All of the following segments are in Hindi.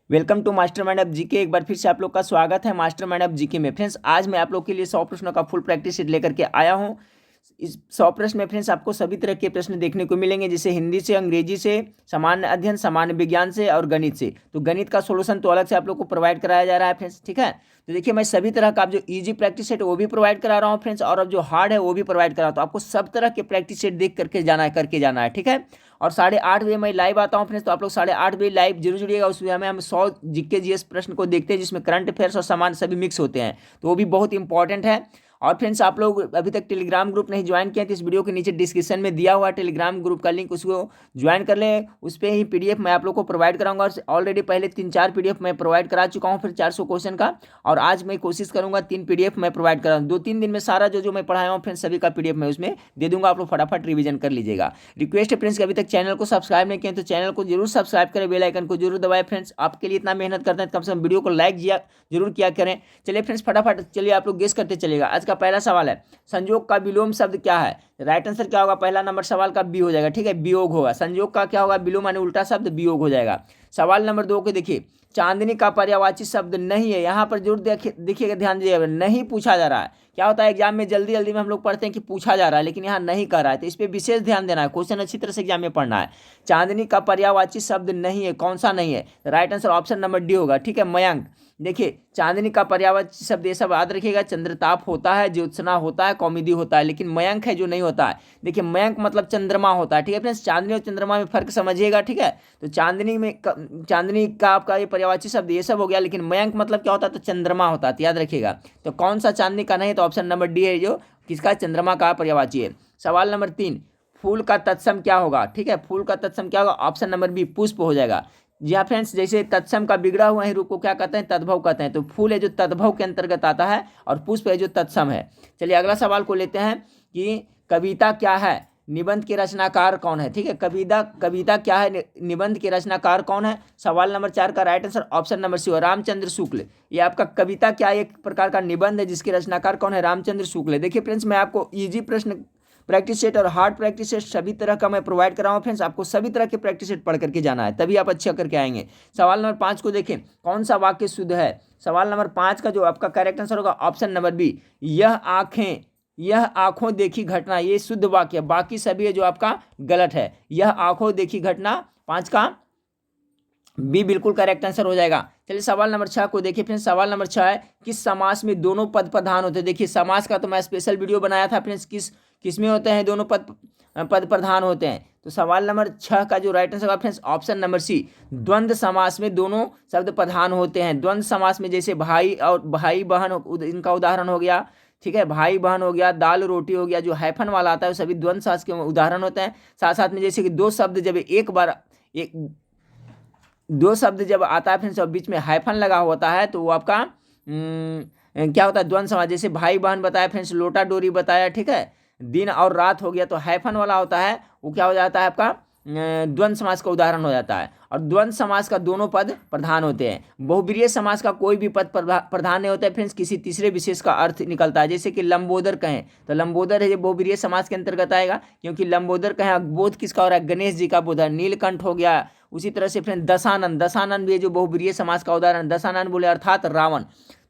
Welcome to master mind of GK. एक बार फिर से आप लोग का स्वागत है मास्टर माइंड ऑफ जीके में। फ्रेंड्स, आज मैं आप लोग के लिए 100 प्रश्नों का फुल प्रैक्टिस सेट लेकर के आया हूं। इस 100 प्रश्न में फ्रेंड्स आपको सभी तरह के प्रश्न देखने को मिलेंगे, जैसे हिंदी से, अंग्रेजी से, सामान्य अध्ययन, सामान्य विज्ञान से और गणित से। तो गणित का सोल्यूशन तो अलग से आप लोग को प्रोवाइड कराया जा रहा है फ्रेंड्स, ठीक है। तो देखिए, मैं सभी तरह का आप जो इजी प्रैक्टिस सेट वो भी प्रोवाइड करा रहा हूँ फ्रेंड्स, और अब जो हार्ड है वो भी प्रोवाइड करा रहा हूँ। तो आपको सब तरह के प्रैक्टिस सेट देख करके जाना है, ठीक है। और 8:30 बजे मैं लाइव आता हूँ फ्रेंड्स, तो आप लोग 8:30 बजे लाइव जरूर जुड़िएगा। उसमें हम 100 जीके जीएस प्रश्न को देखते हैं, जिसमें करंट अफेयर्स और सामान्य सभी मिक्स होते हैं, तो वो भी बहुत इंपॉर्टेंट है। और फ्रेंड्स, आप लोग अभी तक टेलीग्राम ग्रुप नहीं ज्वाइन किया तो इस वीडियो के नीचे डिस्क्रिप्शन में दिया हुआ है टेलीग्राम ग्रुप का लिंक, उसको ज्वाइन कर ले। उस पर ही पीडीएफ मैं आप लोग को प्रोवाइड कराऊंगा, और ऑलरेडी पहले 3-4 पीडीएफ मैं प्रोवाइड करा चुका हूँ फिर 400 क्वेश्चन का। और आज मैं कोशिश करूंगा 3 पीडीएफ मैं प्रोवाइड कराऊँ। 2-3 दिन में सारा जो मैं पढ़ाया हूँ फ्रेंड्स, सभी का पीडीएफ मैं उसमें दे दूंगा। आप लोग फटाफट रिवीजन कर लीजिएगा। रिक्वेस्ट है फ्रेंड्स कि अभी तक चैनल को सब्सक्राइब नहीं किया तो चैनल को जरूर सब्सक्राइब करें, बेल आइकन को जरूर दबाएं। फ्रेंड्स, आपके लिए इतना मेहनत करते हैं, कम से कम वीडियो को लाइक जरूर किया करें। चलिए फ्रेंड्स, फटाफट चलिए आप लोग गेस करते चलेगा। आज का पहला सवाल है, संयोग का विलोम शब्द क्या है? राइट आंसर क्या होगा? पहला नंबर सवाल का बी हो जाएगा, ठीक है, वियोग होगा। संयोग का क्या होगा? विलोम यानी उल्टा शब्द, वियोग हो जाएगा। सवाल नंबर 2 को देखिए, चांदनी का पर्यायवाची शब्द नहीं है। यहाँ पर जरूर देखिएगा, ध्यान दीजिएगा, नहीं पूछा जा रहा है। क्या होता है एग्जाम में जल्दी जल्दी में हम लोग पढ़ते हैं कि पूछा जा रहा है, लेकिन यहाँ नहीं कर रहा है, तो इस पर विशेष ध्यान देना है। क्वेश्चन अच्छी तरह से एग्जाम में पढ़ना है। चांदनी का पर्यायवाची शब्द नहीं है, कौन सा नहीं है? Right answer option number D होगा, ठीक है, मयंक। देखिए, चांदनी का पर्यायवाची शब्द ये सब याद रखिएगा, चंद्रताप होता है, ज्योत्सना होता है, कौमुदी होता है, लेकिन मयंक है जो नहीं होता है। देखिए, मयंक मतलब चंद्रमा होता है, ठीक है फ्रेंड्स। चांदनी और चंद्रमा में फर्क समझिएगा, ठीक है। तो चांदनी का आपका ये पर्यायवाची शब्द ये सब हो गया, लेकिन मयंक मतलब क्या होता है? तो चंद्रमा होता है, तो याद रखिएगा। तो कौन सा चांदनी का नहीं? तो ऑप्शन नंबर डी है, जो किसका? चंद्रमा का पर्यायवाची है। सवाल नंबर 3, फूल का तत्सम क्या होगा? ठीक है, फूल का तत्सम क्या होगा? ऑप्शन नंबर बी, पुष्प हो जाएगा। जी हाँ फ्रेंड्स, जैसे तत्सम का बिगड़ा हुआ ही रूप को क्या कहते हैं? तद्भव कहते हैं। तो फूल है जो तद्भव के अंतर्गत आता है, और पुष्प है जो तत्सम है। चलिए अगला सवाल को लेते हैं कि कविता क्या है? निबंध के रचनाकार कौन है? ठीक है, कविता क्या है? निबंध के रचनाकार कौन है? सवाल नंबर 4 का right answer option number C, Ramchandra Shukla. ये आपका कविता क्या है? एक प्रकार का निबंध है जिसके रचनाकार कौन है? रामचंद्र शुक्ल। देखिए फ्रेंड्स, मैं आपको इजी प्रश्न प्रैक्टिस सेट और हार्ड प्रैक्टिस सेट सभी तरह का मैं प्रोवाइड कर रहा हूँ फ्रेंड्स। आपको सभी तरह के प्रैक्टिस सेट पढ़ करके जाना है, तभी आप अच्छा करके आएंगे। सवाल नंबर 5 को देखें, कौन सा वाक्य शुद्ध है? सवाल नंबर 5 का जो आपका करेक्ट आंसर होगा ऑप्शन नंबर बी, यह आंखों देखी घटना, ये शुद्ध वाक्य। बाकी सभी है जो आपका गलत है। यह आंखों देखी घटना 5 का बी बिल्कुल करेक्ट आंसर हो जाएगा। चलिए सवाल नंबर 6 को देखिए फ्रेंड्स। सवाल नंबर 6 है, किस समास में दोनों पद प्रधान होते हैं? देखिए, समास का तो मैं स्पेशल वीडियो बनाया था फ्रेंड्स, किस में होते हैं दोनों पद प्रधान होते हैं। तो सवाल नंबर 6 का जो राइट आंसर होगा फ्रेंड्स ऑप्शन नंबर सी, द्वंद्व समास में दोनों शब्द प्रधान होते हैं। द्वंद्व समास में जैसे भाई और भाई बहन, इनका उदाहरण हो गया, ठीक है, भाई बहन हो गया, दाल रोटी हो गया, जो हैफन वाला आता है वो सभी द्वंद्व समास के उदाहरण होते हैं। साथ साथ में जैसे कि दो शब्द जब आता है फ्रेंड्स और बीच में हाइफन लगा होता है, तो वो आपका क्या होता है? द्वंद्व समास। जैसे भाई बहन बताया फ्रेंड्स, लोटा डोरी बताया, ठीक है, दिन और रात हो गया, तो हाइफन वाला होता है वो क्या हो जाता है? आपका द्वंद्व समास का उदाहरण हो जाता है। और द्वंद्व समास का दोनों पद प्रधान होते हैं। बहुब्रीहि समास का कोई भी पद प्रधान नहीं होता है फ्रेंड्स, किसी तीसरे विशेष का अर्थ निकलता है। जैसे कि लंबोदर कहें, तो लंबोदर है ये बहुब्रीहि समास के अंतर्गत आएगा, क्योंकि लंबोदर कहें बोध किसका हो रहा है? गणेश जी का बोध है। नीलकंठ हो गया। उसी तरह से फ्रेंड दशानन भी है जो बहुब्रीहि समास का उदाहरण। दशानन बोले अर्थात रावण,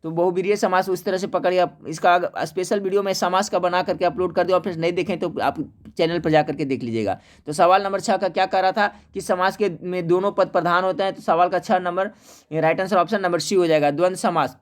तो बहुब्रीहि समास उस तरह से पकड़िए। इसका स्पेशल वीडियो मैं समास का बना करके अपलोड कर दूँ, फ्रेंड्स नहीं देखें तो आप चैनल पर जाकर के देख लीजिएगा। तो सवाल नंबर 6 का क्या कह रहा था कि समास के में दोनों पद प्रधान होते हैं, तो सवाल का 6 number right answer option number C हो जाएगा, द्वंद्व समास,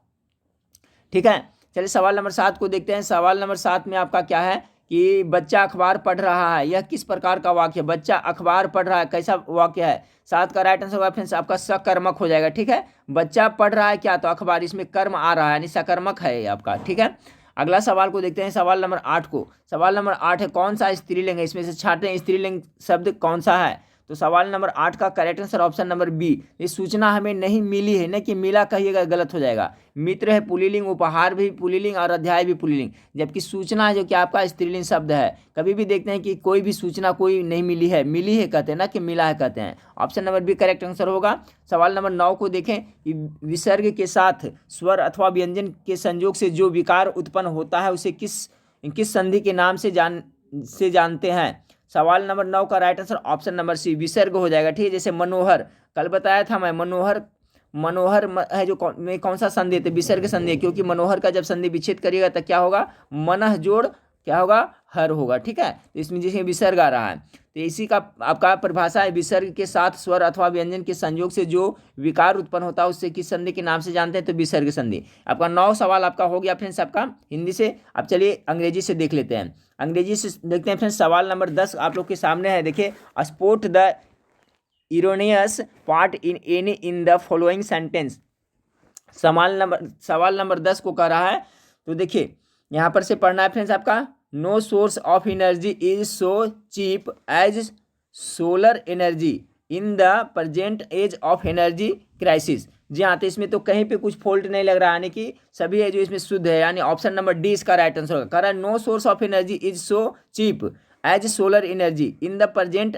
ठीक है। चलिए सवाल नंबर 7 को देखते हैं। सवाल नंबर 7 में आपका क्या है कि बच्चा अखबार पढ़ रहा है, यह किस प्रकार का वाक्य है? बच्चा अखबार पढ़ रहा है, कैसा वाक्य है? 7 का राइट आंसर होगा फ्रेंड्स आपका सकर्मक हो जाएगा, ठीक है। बच्चा पढ़ रहा है क्या? तो अखबार, इसमें कर्म आ रहा है, यानी सकर्मक है ये आपका, ठीक है। अगला सवाल को देखते हैं, सवाल नंबर 8 को। सवाल नंबर 8 है, कौन सा स्त्रीलिंग है? इसमें से छांटे हैं स्त्रीलिंग शब्द कौन सा है? तो सवाल नंबर 8 का correct answer option number B, ये सूचना हमें नहीं मिली है, न कि मिला कहिएगा, गलत हो जाएगा। मित्र है पुल्लिंग, उपहार भी पुल्लिंग और अध्याय भी पुल्लिंग, जबकि सूचना है जो कि आपका स्त्रीलिंग शब्द है। कभी भी देखते हैं कि कोई भी सूचना कोई नहीं मिली है, मिली है कहते हैं ना कि मिला है कहते हैं। Option number B correct answer होगा। सवाल नंबर 9 को देखें कि विसर्ग के साथ स्वर अथवा व्यंजन के संयोग से जो विकार उत्पन्न होता है उसे किस संधि के नाम से जानते हैं? सवाल नंबर 9 का right answer option number C, विसर्ग हो जाएगा, ठीक है। जैसे मनोहर, कल बताया था मैं, मनोहर मनोहर है जो में कौन सा संधि है, तो विसर्ग संधि है, क्योंकि मनोहर का जब संधि विच्छेद करिएगा तो क्या होगा, मनः जोड़ क्या होगा, हर होगा। ठीक है, तो इसमें जैसे विसर्ग आ रहा है, तो इसी का आपका परिभाषा है, विसर्ग के साथ स्वर अथवा व्यंजन के संयोग से जो विकार उत्पन्न होता है उससे किस संधि के नाम से जानते हैं, तो विसर्ग संधि। आपका 9 सवाल आपका हो गया फ्रेंड्स आपका हिंदी से। अब चलिए अंग्रेजी से देख लेते हैं। अंग्रेजी से देखते हैं फ्रेंड्स, सवाल नंबर 10 आप लोग के सामने है। देखिए, sport the erroneous part in any in the following sentence. सवाल नंबर 10 को कह रहा है, तो देखिए यहाँ पर से पढ़ना है फ्रेंड्स आपका, no source of energy is so cheap as solar energy in the present age of energy crisis. जी हाँ, तो इसमें तो कहीं पे कुछ फॉल्ट नहीं लग रहा, यानी कि सभी है जो इसमें शुद्ध है, यानी ऑप्शन नंबर डी इसका राइट आंसर होगा। कह रहा है no source of energy is so cheap as solar energy in the present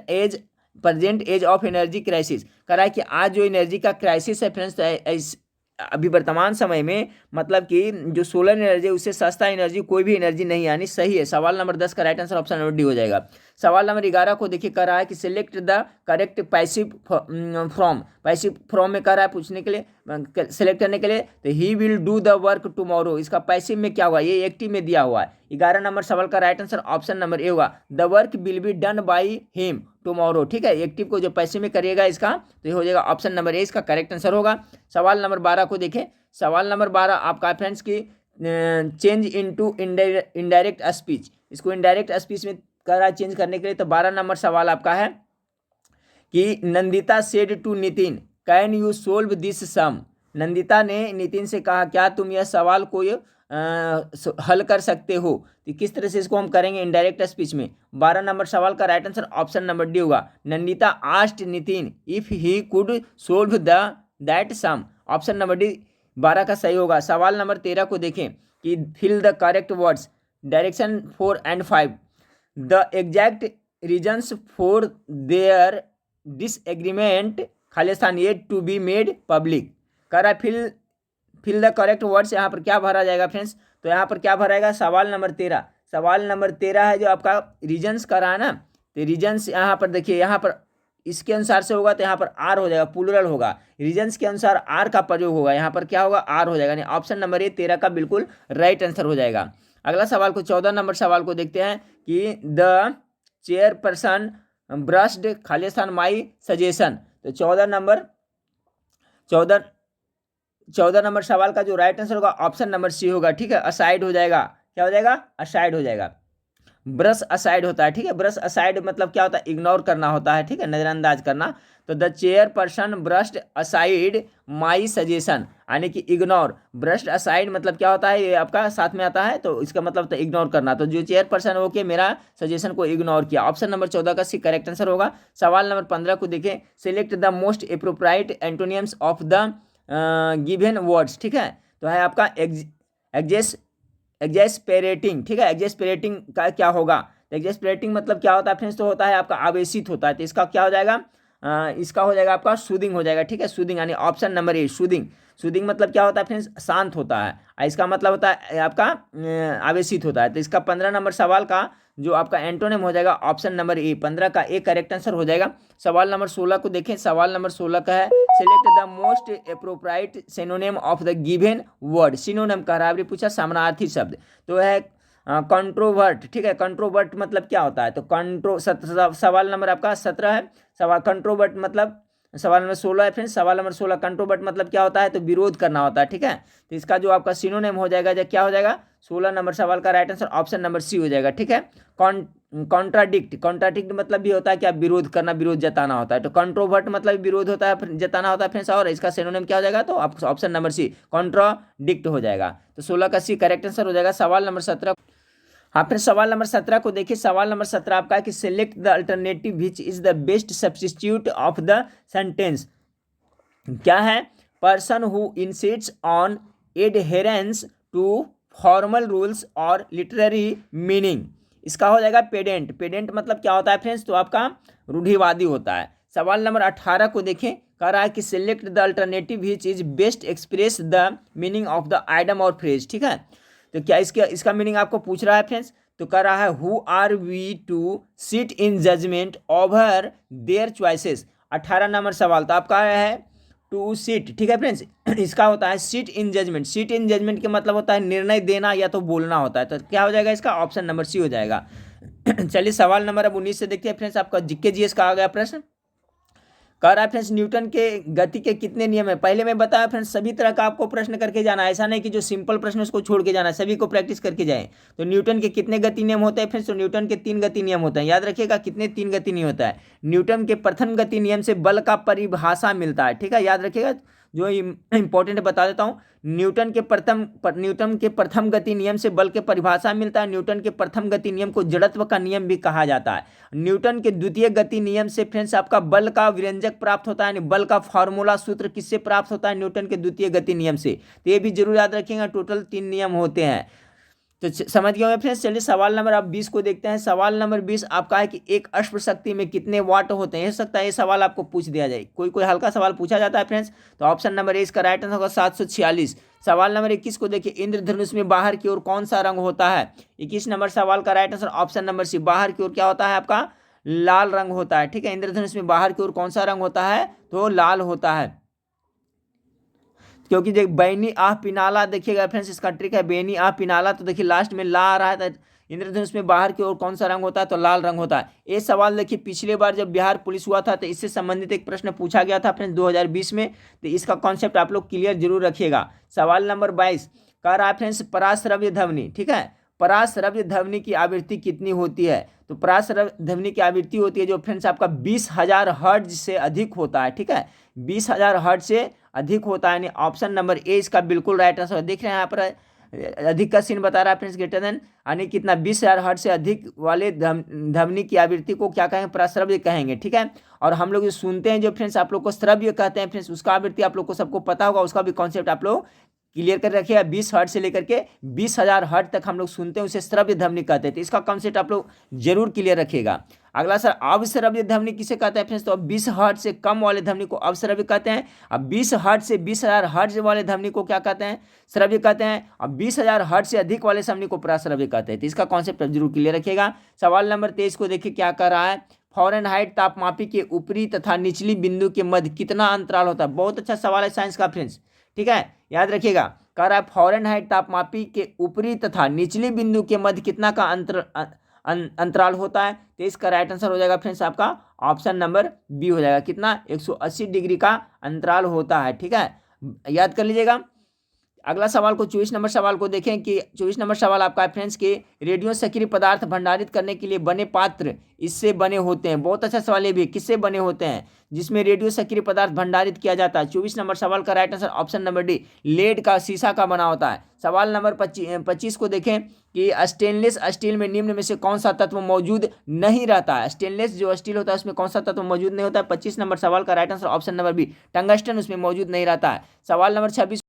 age of energy crisis. कह रहा है कि आज जो एनर्जी का क्राइसिस है फ्रेंड्स, अभी वर्तमान समय में मतलब कि जो सोलर एनर्जी है उससे सस्ता एनर्जी कोई भी एनर्जी नहीं, यानी सही है। सवाल नंबर 10 का right answer option number D हो जाएगा। सवाल नंबर 11 को देखिए, कर रहा है कि select the correct passive from में कर रहा है पूछने के लिए, सेलेक्ट करने के लिए, तो he will do the work tomorrow. इसका पैसिव में क्या हुआ, ये एक्टिव में दिया हुआ है। 11 नंबर सवाल का right answer option number A होगा, the work will be done by him tomorrow. ठीक है, एक्टिव को जो पैसिव में करिएगा इसका, तो ये हो जाएगा ऑप्शन नंबर ए इसका करेक्ट आंसर होगा। सवाल नंबर 12 को देखें। सवाल नंबर 12 आपका फ्रेंड्स की चेंज इनटू इनडायरेक्ट स्पीच, इसको इनडायरेक्ट स्पीच में कर रहा है चेंज करने के लिए। तो 12 नंबर सवाल आपका है कि Nandita said to Nitin can you solve this sum. Nandita ने नितिन से कहा क्या तुम यह सवाल को हल कर सकते हो। तो किस तरह से इसको हम करेंगे इनडायरेक्ट स्पीच में। 12 नंबर सवाल का right answer option number D होगा, Nandita asked Nitin if he could solve that sum. Option number D 12 का सही होगा। सवाल नंबर 13 को देखें कि fill the correct words direction 4 and 5 the exact reasons for their disagreement Khalistan yet to be made public. कह रहा है फिल द करेक्ट वर्ड्स, यहाँ पर क्या भरा जाएगा फ्रेंड्स, तो यहाँ पर क्या भराएगा, सवाल नंबर 13। सवाल नंबर 13 है जो आपका रीजन्स का रहा है ना, तो रीजन्स यहाँ पर देखिए, यहाँ पर इसके अनुसार से होगा तो यहाँ पर आर हो जाएगा, प्लूरल होगा। रीजन्स के अनुसार आर का प्रयोग होगा, यहाँ पर क्या होगा, आर हो जाएगा, यानी ऑप्शन नंबर ए 13 का बिल्कुल राइट आंसर हो जाएगा। अगला सवाल को 14 नंबर सवाल को देखते हैं कि the chairperson brushed Khalistan my suggestion. तो 14 नंबर सवाल का जो राइट आंसर होगा ऑप्शन नंबर सी होगा। ठीक है, असाइड हो जाएगा, क्या हो जाएगा, असाइड हो जाएगा। ब्रश असाइड होता है, ठीक है, ब्रश असाइड मतलब क्या होता है, इग्नोर करना होता है, ठीक है, नज़रअंदाज करना। तो the chair person brushed aside my suggestion, यानी कि इग्नोर। ब्रश्ड असाइड मतलब क्या होता है, ये आपका साथ में आता है, तो इसका मतलब तो इग्नोर करना। तो जो चेयर पर्सन हो के मेरा सजेशन को इग्नोर किया, ऑप्शन नंबर 14 का सी करेक्ट आंसर होगा। सवाल नंबर 15 को देखें, select the most appropriate antonyms of the given words. ठीक है, तो है आपका एग्जेस्पेरेटिंग। ठीक है, एग्जेस्पेरेटिंग का क्या होगा, एग्जेस्पेरेटिंग मतलब क्या होता है फ्रेंड्स, तो होता है आपका आवेशित होता है, तो इसका क्या हो जाएगा, इसका हो जाएगा आपका सूदिंग हो जाएगा। ठीक है, सूदिंग यानी ऑप्शन नंबर ए सूदिंग। सूदिंग मतलब क्या होता है फ्रेंड्स, शांत होता है, इसका मतलब होता है आपका आवेशित होता है। तो इसका 15 नंबर सवाल का जो आपका एंटोनिम हो जाएगा ऑप्शन नंबर ए, 15 का ए करेक्ट आंसर हो जाएगा। सवाल नंबर 16 को देखें। सवाल नंबर 16 का है select the most appropriate synonym of the given word. Synonym कह रहा है, पूछा समानार्थी शब्द, तो है कंट्रोवर्ट। ठीक है, कंट्रोवर्ट मतलब क्या होता है, तो सवाल नंबर आपका 17 है। सवाल कंट्रोवर्ट मतलब सवाल नंबर 16 है फ्रेंड्स। सवाल नंबर 16 कंट्रोवर्ट मतलब क्या होता है, तो विरोध करना होता है। ठीक है, तो इसका जो आपका सिनोनिम हो जाएगा क्या हो जाएगा, 16 नंबर सवाल का right answer option number C हो जाएगा। ठीक है, कॉन्ट्राडिक्ट मतलब भी होता है क्या, विरोध करना, विरोध जताना होता है। तो कंट्रोवर्ट मतलब विरोध होता है, जताना होता है फ्रेंड्स, और इसका सिनोनिम क्या हो जाएगा, तो ऑप्शन नंबर सी कॉन्ट्राडिक्ट हो जाएगा। तो 16 का सी करेक्ट आंसर हो जाएगा। सवाल नंबर 17, हाँ फिर सवाल नंबर 17 को देखिए। सवाल नंबर 17 आपका है कि select the alternative which is the best substitute of the sentence. क्या है, person who insists on adherence to formal rules और लिटरेरी मीनिंग। इसका हो जाएगा पेडेंट। पेडेंट मतलब क्या होता है फ्रेंड्स, तो आपका रूढ़िवादी होता है। सवाल नंबर 18 को देखें, कह रहा है कि select the alternative which is best express the meaning of the item और फ्रेज। ठीक है, तो क्या इसका मीनिंग आपको पूछ रहा है फ्रेंड्स, तो कह रहा है who are we to sit in judgement over their choices. 18 number सवाल तो आपका है टू सीट, ठीक है फ्रेंड्स। इसका होता है sit in judgement. Sit in judgement के मतलब होता है निर्णय देना या तो बोलना होता है। तो क्या हो जाएगा इसका? ऑप्शन नंबर सी हो जाएगा। चलिए सवाल नंबर अब 19 से देखते हैं फ्रेंड्स। आपका जीके जीएस का आ गया प्रश्न। कह रहा है फ्रेंड्स न्यूटन के गति के कितने नियम है? पहले मैं बताया फ्रेंड्स सभी तरह का आपको प्रश्न करके जाना है, ऐसा नहीं कि जो सिंपल प्रश्न उसको छोड़ के जाना है, सभी को प्रैक्टिस करके जाएं। तो न्यूटन के कितने गति नियम होते हैं फ्रेंड्स? तो न्यूटन के 3 गति नियम होते हैं। याद रखिएगा कितने? 3 गति नियम होता है। न्यूटन के प्रथम गति नियम से बल का परिभाषा मिलता है, ठीक है, याद रखिएगा। जो इंपॉर्टेंट बता देता हूँ, न्यूटन के प्रथम गति नियम से बल के परिभाषा मिलता है। न्यूटन के प्रथम गति नियम को जड़त्व का नियम भी कहा जाता है। न्यूटन के द्वितीय गति नियम से फ्रेंड्स आपका बल का व्यंजक प्राप्त होता है, यानी बल का फॉर्मूला सूत्र किससे प्राप्त होता है? न्यूटन के द्वितीय गति नियम से। तो ये भी जरूर याद रखिएगा, टोटल 3 नियम होते हैं। तो समझ गए होंगे फ्रेंड्स। चलिए सवाल नंबर आप 20 को देखते हैं। सवाल नंबर 20 आपका है कि एक अश्व शक्ति में कितने वाट होते हैं? हो सकता है ये सवाल आपको पूछ दिया जाए, कोई हल्का सवाल पूछा जाता है फ्रेंड्स। तो ऑप्शन नंबर ए इसका राइट आंसर होगा 746। सवाल नंबर 21 को देखिए, इंद्रधनुष में बाहर की ओर कौन सा रंग होता है? 21 नंबर सवाल का right answer option number C, बाहर की ओर क्या होता है आपका? लाल रंग होता है, ठीक है। इंद्रधनुष में बाहर की ओर कौन सा रंग होता है? तो लाल होता है, क्योंकि देख बैनी आह पिनाला, देखिएगा फ्रेंड्स इसका ट्रिक है बैनी आह पिनाला। तो देखिए लास्ट में ला आ रहा है, तो इंद्रधनुष में बाहर की ओर कौन सा रंग होता है? तो लाल रंग होता है। ये सवाल देखिए पिछले बार जब बिहार पुलिस हुआ था तो इससे संबंधित एक प्रश्न पूछा गया था फ्रेंड्स 2020 में। तो इसका कॉन्सेप्ट आप लोग क्लियर जरूर रखिएगा। सवाल नंबर 22 कह रहा है फ्रेंड्स पराश्रव्य ध्वनि, ठीक है, पराश्रव्य ध्वनि की आवृत्ति कितनी होती है? तो पराश्रव्य ध्वनि की आवृत्ति होती है जो फ्रेंड्स आपका 20,000 हर्ट्ज से अधिक होता है, ठीक है, 20,000 हर्ट्ज से अधिक होता है। यानी ऑप्शन नंबर ए इसका बिल्कुल राइट आंसर। देख रहे हैं यहाँ पर अधिक का सीन बता रहा है फ्रेंड्स, ग्रेटर देन, यानी कितना? 20,000 हर्ट्ज से अधिक वाले ध्वनि की आवृत्ति को क्या कहेंगे? पराश्रव्य कहेंगे, ठीक है। और हम लोग जो सुनते हैं जो फ्रेंड्स आप लोग को श्रव्य कहते हैं फ्रेंड्स, उसका आवृत्ति आप लोग को सबको पता होगा, उसका भी कॉन्सेप्ट आप लोग क्लियर कर रखिएगा। 20 हर्ट्ज से लेकर के 20,000 हर्ट्ज तक हम लोग सुनते हैं, उसे श्रव्य ध्वनि कहते हैं। तो इसका कॉन्सेप्ट आप लोग जरूर क्लियर रखिएगा। अगला सर अवश्रव्य ध्वनि किसे कहते हैं फ्रेंड्स? तो 20 हर्ट्ज से कम वाले ध्वनि को अवश्रव्य कहते हैं। अब 20 हर्ट्ज से 20,000 हर्ट्ज वाले ध्वनि को क्या कहते हैं? श्रव्य कहते हैं। अब 20,000 हर्ट्ज से अधिक वाले ध्वनि को पराश्रव्य कहते हैं। तो इसका कॉन्सेप्ट जरूर क्लियर रखिएगा। सवाल नंबर 23 को देखिए क्या कर रहा है। फॉरेनहाइट तापमापी के ऊपरी तथा निचली बिंदु के मध्य कितना अंतराल होता है? बहुत अच्छा सवाल है साइंस का फ्रेंड्स, ठीक है, याद रखिएगा। कह रहा है फॉरेनहाइट तापमापी के ऊपरी तथा निचली बिंदु के मध्य कितना का अंतराल होता है? तो इसका राइट आंसर हो जाएगा फ्रेंड्स आपका ऑप्शन नंबर बी हो जाएगा। कितना? 180 डिग्री का अंतराल होता है, ठीक है, याद कर लीजिएगा। अगला सवाल को 24 नंबर सवाल को देखें कि 24 नंबर सवाल आपका है फ्रेंड्स के रेडियो सक्रिय पदार्थ भंडारित करने के लिए बने पात्र इससे बने होते हैं। बहुत अच्छा सवाल ये भी, किससे बने होते हैं जिसमें रेडियो सक्रिय पदार्थ भंडारित किया जाता है? 24 नंबर सवाल का right answer option number D, lead का, शीशा का बना होता है। सवाल नंबर 25 को देखें कि स्टेनलेस स्टील में निम्न में से कौन सा तत्व मौजूद नहीं रहता है? स्टेनलेस जो स्टील होता है उसमें कौन सा तत्व मौजूद नहीं होता है? 25 नंबर सवाल का right answer option number B, tungsten उसमें मौजूद नहीं रहता है। सवाल नंबर 26,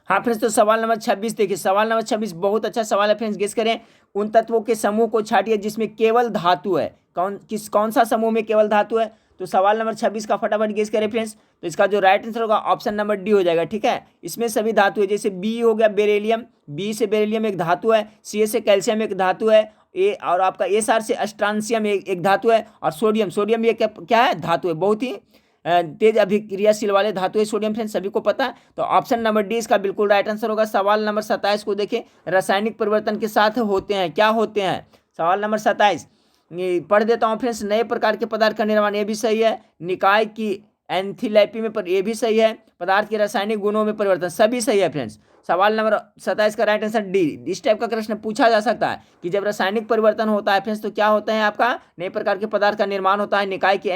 हाँ फ्रेंड्स, तो सवाल नंबर 26 देखिए। सवाल नंबर 26 बहुत अच्छा सवाल है फ्रेंड्स, गेस करें। उन तत्वों के समूह को छाटिए जिसमें केवल धातु है। कौन सा समूह में केवल धातु है? तो सवाल नंबर 26 का फटाफट गेस करें फ्रेंड्स। तो इसका जो राइट आंसर होगा ऑप्शन नंबर डी हो जाएगा, ठीक है। इसमें सभी धातु है, जैसे बी हो गया बेरिलियम, बी से बेरिलियम एक धातु है, सी से कैल्शियम एक धातु है, ए और आपका एस आर से अस्ट्रांसियम एक धातु है, और सोडियम भी क्या है? धातु है। बहुत ही तेज अभिक्रियाशील वाले धातु है सोडियम फ्रेंड्स, सभी को पता है। तो ऑप्शन नंबर डी इसका बिल्कुल राइट आंसर होगा। सवाल नंबर 27 को देखें, रासायनिक परिवर्तन के साथ होते हैं, क्या होते हैं? सवाल नंबर 27 पढ़ देता हूँ फ्रेंड्स। नए प्रकार के पदार्थ का निर्माण, ये भी सही है। निकाय की एंथैल्पी में पर ये भी सही है। पदार्थ के रासायनिक गुणों में परिवर्तन, सभी सही है फ्रेंड्स। सवाल नंबर 27 का राइट आंसर डी। इस टाइप का प्रश्न पूछा जा सकता है कि जब रासायनिक परिवर्तन होता है फ्रेंड्स तो क्या होता है आपका? नए प्रकार के पदार्थ का निर्माण होता है। निकाय की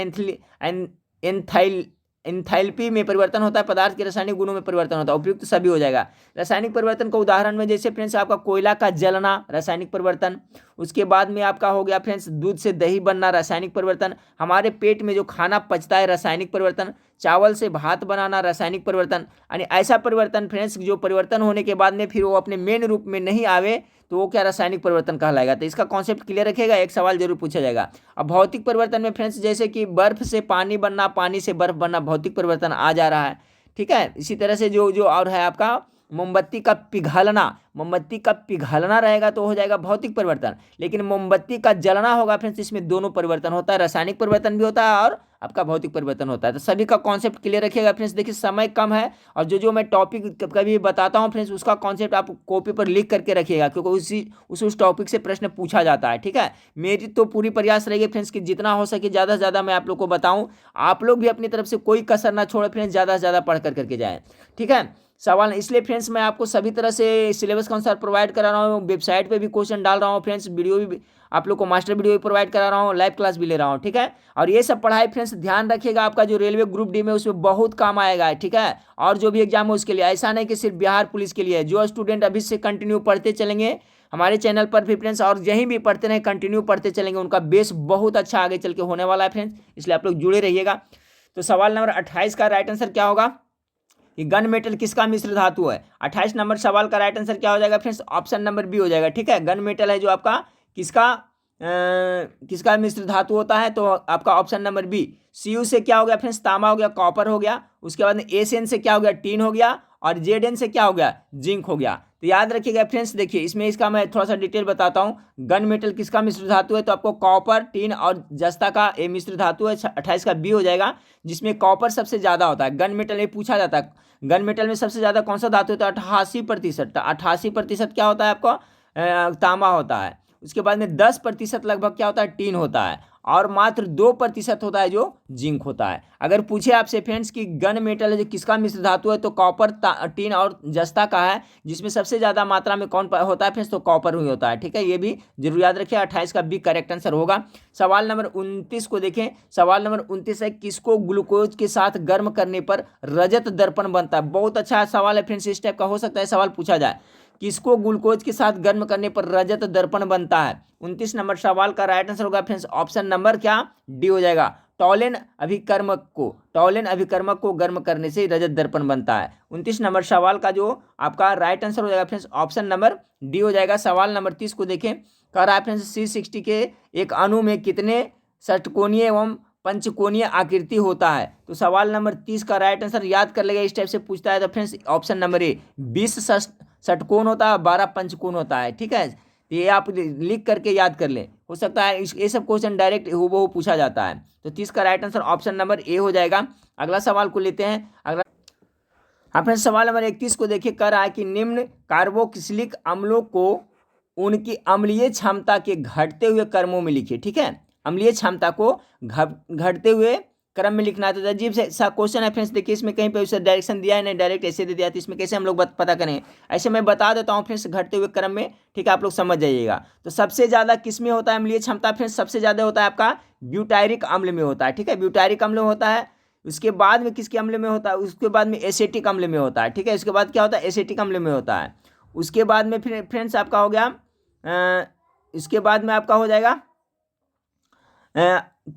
एंथैल्पी में परिवर्तन होता है, पदार्थ के रासायनिक गुणों में परिवर्तन होता है। उपयुक्त तो सभी हो जाएगा। रासायनिक परिवर्तन का उदाहरण में जैसे फ्रेंड्स आपका कोयला का जलना रासायनिक परिवर्तन, उसके बाद में आपका हो गया फ्रेंड्स दूध से दही बनना रासायनिक परिवर्तन, हमारे पेट में जो खाना पचता है रासायनिक परिवर्तन, चावल से भात बनाना रासायनिक परिवर्तन। यानी ऐसा परिवर्तन फ्रेंड्स जो परिवर्तन होने के बाद में फिर वो अपने मेन रूप में नहीं आवे तो वो क्या रासायनिक परिवर्तन कहलाएगा। तो इसका कॉन्सेप्ट क्लियर रखिएगा, एक सवाल जरूर पूछा जाएगा। अब भौतिक परिवर्तन में फ्रेंड्स जैसे कि बर्फ से पानी बनना, पानी से बर्फ बनना, भौतिक परिवर्तन आ जा रहा है, ठीक है। इसी तरह से जो और है आपका मोमबत्ती का पिघलना, मोमबत्ती का पिघलना रहेगा तो हो जाएगा भौतिक परिवर्तन, लेकिन मोमबत्ती का जलना होगा फ्रेंड्स, इसमें दोनों परिवर्तन होता है, रासायनिक परिवर्तन भी होता है और आपका भौतिक परिवर्तन होता है। तो सभी का कॉन्सेप्ट क्लियर रखिएगा फ्रेंड्स। देखिए समय कम है और जो जो मैं टॉपिक कभी बताता हूँ फ्रेंड्स, उसका कॉन्सेप्ट आप कॉपी पर लिख करके रखिएगा, क्योंकि उस टॉपिक से प्रश्न पूछा जाता है। ठीक है, मेरी तो पूरी प्रयास रहेगी फ्रेंड्स कि जितना हो सके ज़्यादा से ज़्यादा मैं आप लोग को बताऊँ। आप लोग भी अपनी तरफ से कोई कसर ना छोड़े फ्रेंड्स, ज़्यादा से ज़्यादा पढ़ करके जाएँ। ठीक है, सवाल इसलिए फ्रेंड्स मैं आपको सभी तरह से सिलेबस के अनुसार प्रोवाइड करा रहा हूँ, वेबसाइट पे भी क्वेश्चन डाल रहा हूँ फ्रेंड्स, वीडियो भी आप लोग को मास्टर वीडियो भी प्रोवाइड करा रहा हूँ, लाइव क्लास भी ले रहा हूँ। ठीक है, और ये सब पढ़ाई फ्रेंड्स ध्यान रखिएगा, आपका जो रेलवे ग्रुप डी में उसमें बहुत काम आएगा। ठीक है, और जो भी एग्जाम है उसके लिए, ऐसा नहीं कि सिर्फ बिहार पुलिस के लिए। जो स्टूडेंट अभी से कंटिन्यू पढ़ते चलेंगे हमारे चैनल पर भी फ्रेंड्स, और यहीं भी पढ़ते रहे, कंटिन्यू पढ़ते चलेंगे, उनका बेस बहुत अच्छा आगे चल के होने वाला है फ्रेंड्स, इसलिए आप लोग जुड़े रहिएगा। तो सवाल नंबर 28 का राइट आंसर क्या होगा कि गन मेटल किसका मिश्र धातु है। 28 नंबर सवाल का राइट आंसर क्या हो जाएगा फ्रेंड्स, ऑप्शन नंबर बी हो जाएगा। ठीक है, गन मेटल है जो आपका किसका मिश्र धातु होता है, तो आपका ऑप्शन नंबर बी। Cu से क्या हो गया फ्रेंड्स, तांबा हो गया, कॉपर हो गया। उसके बाद में Sn से क्या हो गया, टीन हो गया, और Zn से क्या हो गया, जिंक हो गया। तो याद रखिएगा फ्रेंड्स, देखिए इसमें इसका मैं थोड़ा सा डिटेल बताता हूँ। गन मेटल किसका मिश्र धातु है, तो आपको कॉपर, टीन और जस्ता का ये मिश्र धातु है। 28 का बी हो जाएगा, जिसमें कॉपर सबसे ज्यादा होता है। गन मेटल में पूछा जाता है, गन मेटल में सबसे ज्यादा कौन सा धातु होता है, 88%। 88% क्या होता है आपको, तांबा होता है। उसके बाद में 10% लगभग क्या होता है, टीन होता है, और मात्र 2% होता है जो जिंक होता है। अगर पूछे आपसे फ्रेंड्स कि गन मेटल है जो किसका मिश्र धातु है, तो कॉपर, टीन और जस्ता का है, जिसमें सबसे ज्यादा मात्रा में कौन होता है फ्रेंड्स, तो कॉपर ही होता है। ठीक है, ये भी जरूर याद रखिए, 28 का बी करेक्ट आंसर होगा। सवाल नंबर 29 को देखें। सवाल नंबर 29 है, किसको ग्लूकोज के साथ गर्म करने पर रजत दर्पण बनता है। बहुत अच्छा सवाल है फ्रेंड्स, इस टाइप का हो सकता है सवाल पूछा जाए, किसको ग्लूकोज के साथ गर्म करने पर रजत दर्पण बनता है। 29 नंबर सवाल का राइट आंसर होगा फ्रेंड्स ऑप्शन नंबर क्या, डी हो जाएगा। टॉलेन अभिकर्मक को गर्म करने से रजत दर्पण बनता है। 29 नंबर सवाल का जो आपका राइट आंसर हो जाएगा फ्रेंड्स ऑप्शन नंबर डी हो जाएगा। सवाल नंबर 30 को देखें, कह रहा है फ्रेंड्स C60 के एक अणु में कितने षटकोणीय एवं पंचकोणीय आकृति होता है। तो सवाल नंबर 30 का राइट आंसर याद कर लेगा, इस टाइप से पूछता है तो फ्रेंड्स ऑप्शन नंबर ए, 20 षटकोण होता है, 12 पंचकोण होता है। ठीक है, ये आप लिख करके याद कर लें, हो सकता है ये सब क्वेश्चन डायरेक्ट हूबहू पूछा जाता है। तो 30 का राइट आंसर ऑप्शन नंबर ए हो जाएगा। अगला सवाल को लेते हैं। अगला अपने सवाल नंबर 31 को देखिए, कह रहा है कि निम्न कार्बोक्सिलिक अम्लों को उनकी अम्लीय क्षमता के घटते हुए क्रमों में लिखिए। ठीक है, अम्लीय क्षमता को घटते हुए क्रम में लिखना है। तो अजीब सा क्वेश्चन है फ्रेंड्स, देखिए इसमें कहीं पे उसे डायरेक्शन दिया है नहीं, डायरेक्ट ऐसे दे दिया, तो इसमें कैसे हम लोग पता करें। ऐसे मैं बता देता हूँ फ्रेंड्स घटते हुए क्रम में, ठीक है, आप लोग समझ जाइएगा। तो सबसे ज़्यादा किस में होता है अम्लीय क्षमता फ्रेंड्स, सबसे ज़्यादा होता है आपका ब्यूटायरिक अम्ल में होता है। ठीक है, ब्यूटायरिक अम्ल होता है। उसके बाद में किसके अम्ल में होता है, उसके बाद में एसेटिक अम्ल में होता है। ठीक है, उसके बाद क्या होता है, एसेटिक अम्ल में होता है। उसके बाद में फिर फ्रेंड्स आपका हो गया, इसके बाद में आपका हो जाएगा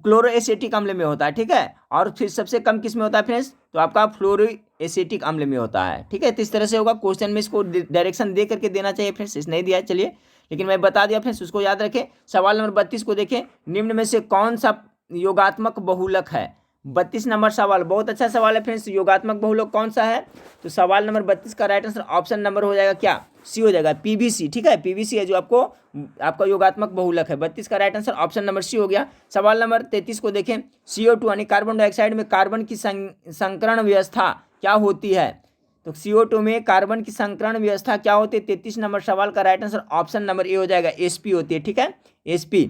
क्लोरोएसेटिक अम्ल में होता है। ठीक है, और फिर सबसे कम किस में होता है फ्रेंड्स, तो आपका फ्लोरोएसेटिक अम्ल में होता है। ठीक है, तो इस तरह से होगा। क्वेश्चन में इसको डायरेक्शन दे करके देना चाहिए फ्रेंड्स, इस नहीं दिया है, चलिए लेकिन मैं बता दिया फ्रेंड्स, उसको याद रखें। सवाल नंबर 32 को देखें, निम्न में से कौन सा योगात्मक बहुलक है। 32 नंबर सवाल बहुत अच्छा सवाल है फ्रेंड्स, योगात्मक बहुलक कौन सा है। तो सवाल नंबर 32 का राइट आंसर ऑप्शन नंबर हो जाएगा क्या, सी हो जाएगा, पीवीसी। ठीक है, पीवीसी है जो आपका योगात्मक बहुलक है। 32 का right answer option number C हो गया। सवाल नंबर 33 को देखें, CO2 यानी कार्बन डाइऑक्साइड में कार्बन की संकरण व्यवस्था क्या होती है। तो CO2 में कार्बन की संकरण व्यवस्था क्या होती है। 33 नंबर सवाल का राइट आंसर ऑप्शन नंबर ए हो जाएगा, SP होती है। ठीक है, SP।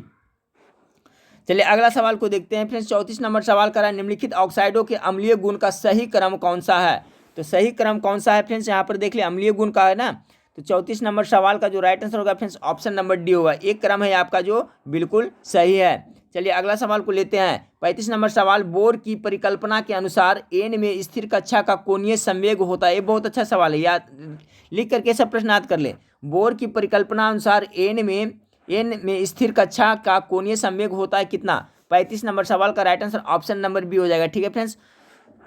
चलिए अगला सवाल को देखते हैं फ्रेंड्स। 34 नंबर सवाल करा, निम्नलिखित ऑक्साइडों के अम्लीय गुण का सही क्रम कौन सा है। तो सही क्रम कौन सा है फ्रेंड्स, यहाँ पर देख ले अम्लीय गुण का है ना। तो 34 नंबर सवाल का जो राइट आंसर होगा फ्रेंड्स ऑप्शन नंबर डी होगा, एक क्रम है आपका जो बिल्कुल सही है। चलिए अगला सवाल को लेते हैं। 35 नंबर सवाल, बोर की परिकल्पना के अनुसार एन में स्थिर कक्षा का कोणीय संवेग होता है। ये बहुत अच्छा सवाल है, याद लिख करके सब प्रश्न याद कर ले। बोर की परिकल्पना अनुसार एन में स्थिर कक्षा का कोणीय संवेग होता है कितना। 35 नंबर सवाल का right answer option number B हो जाएगा। ठीक है फ्रेंड्स,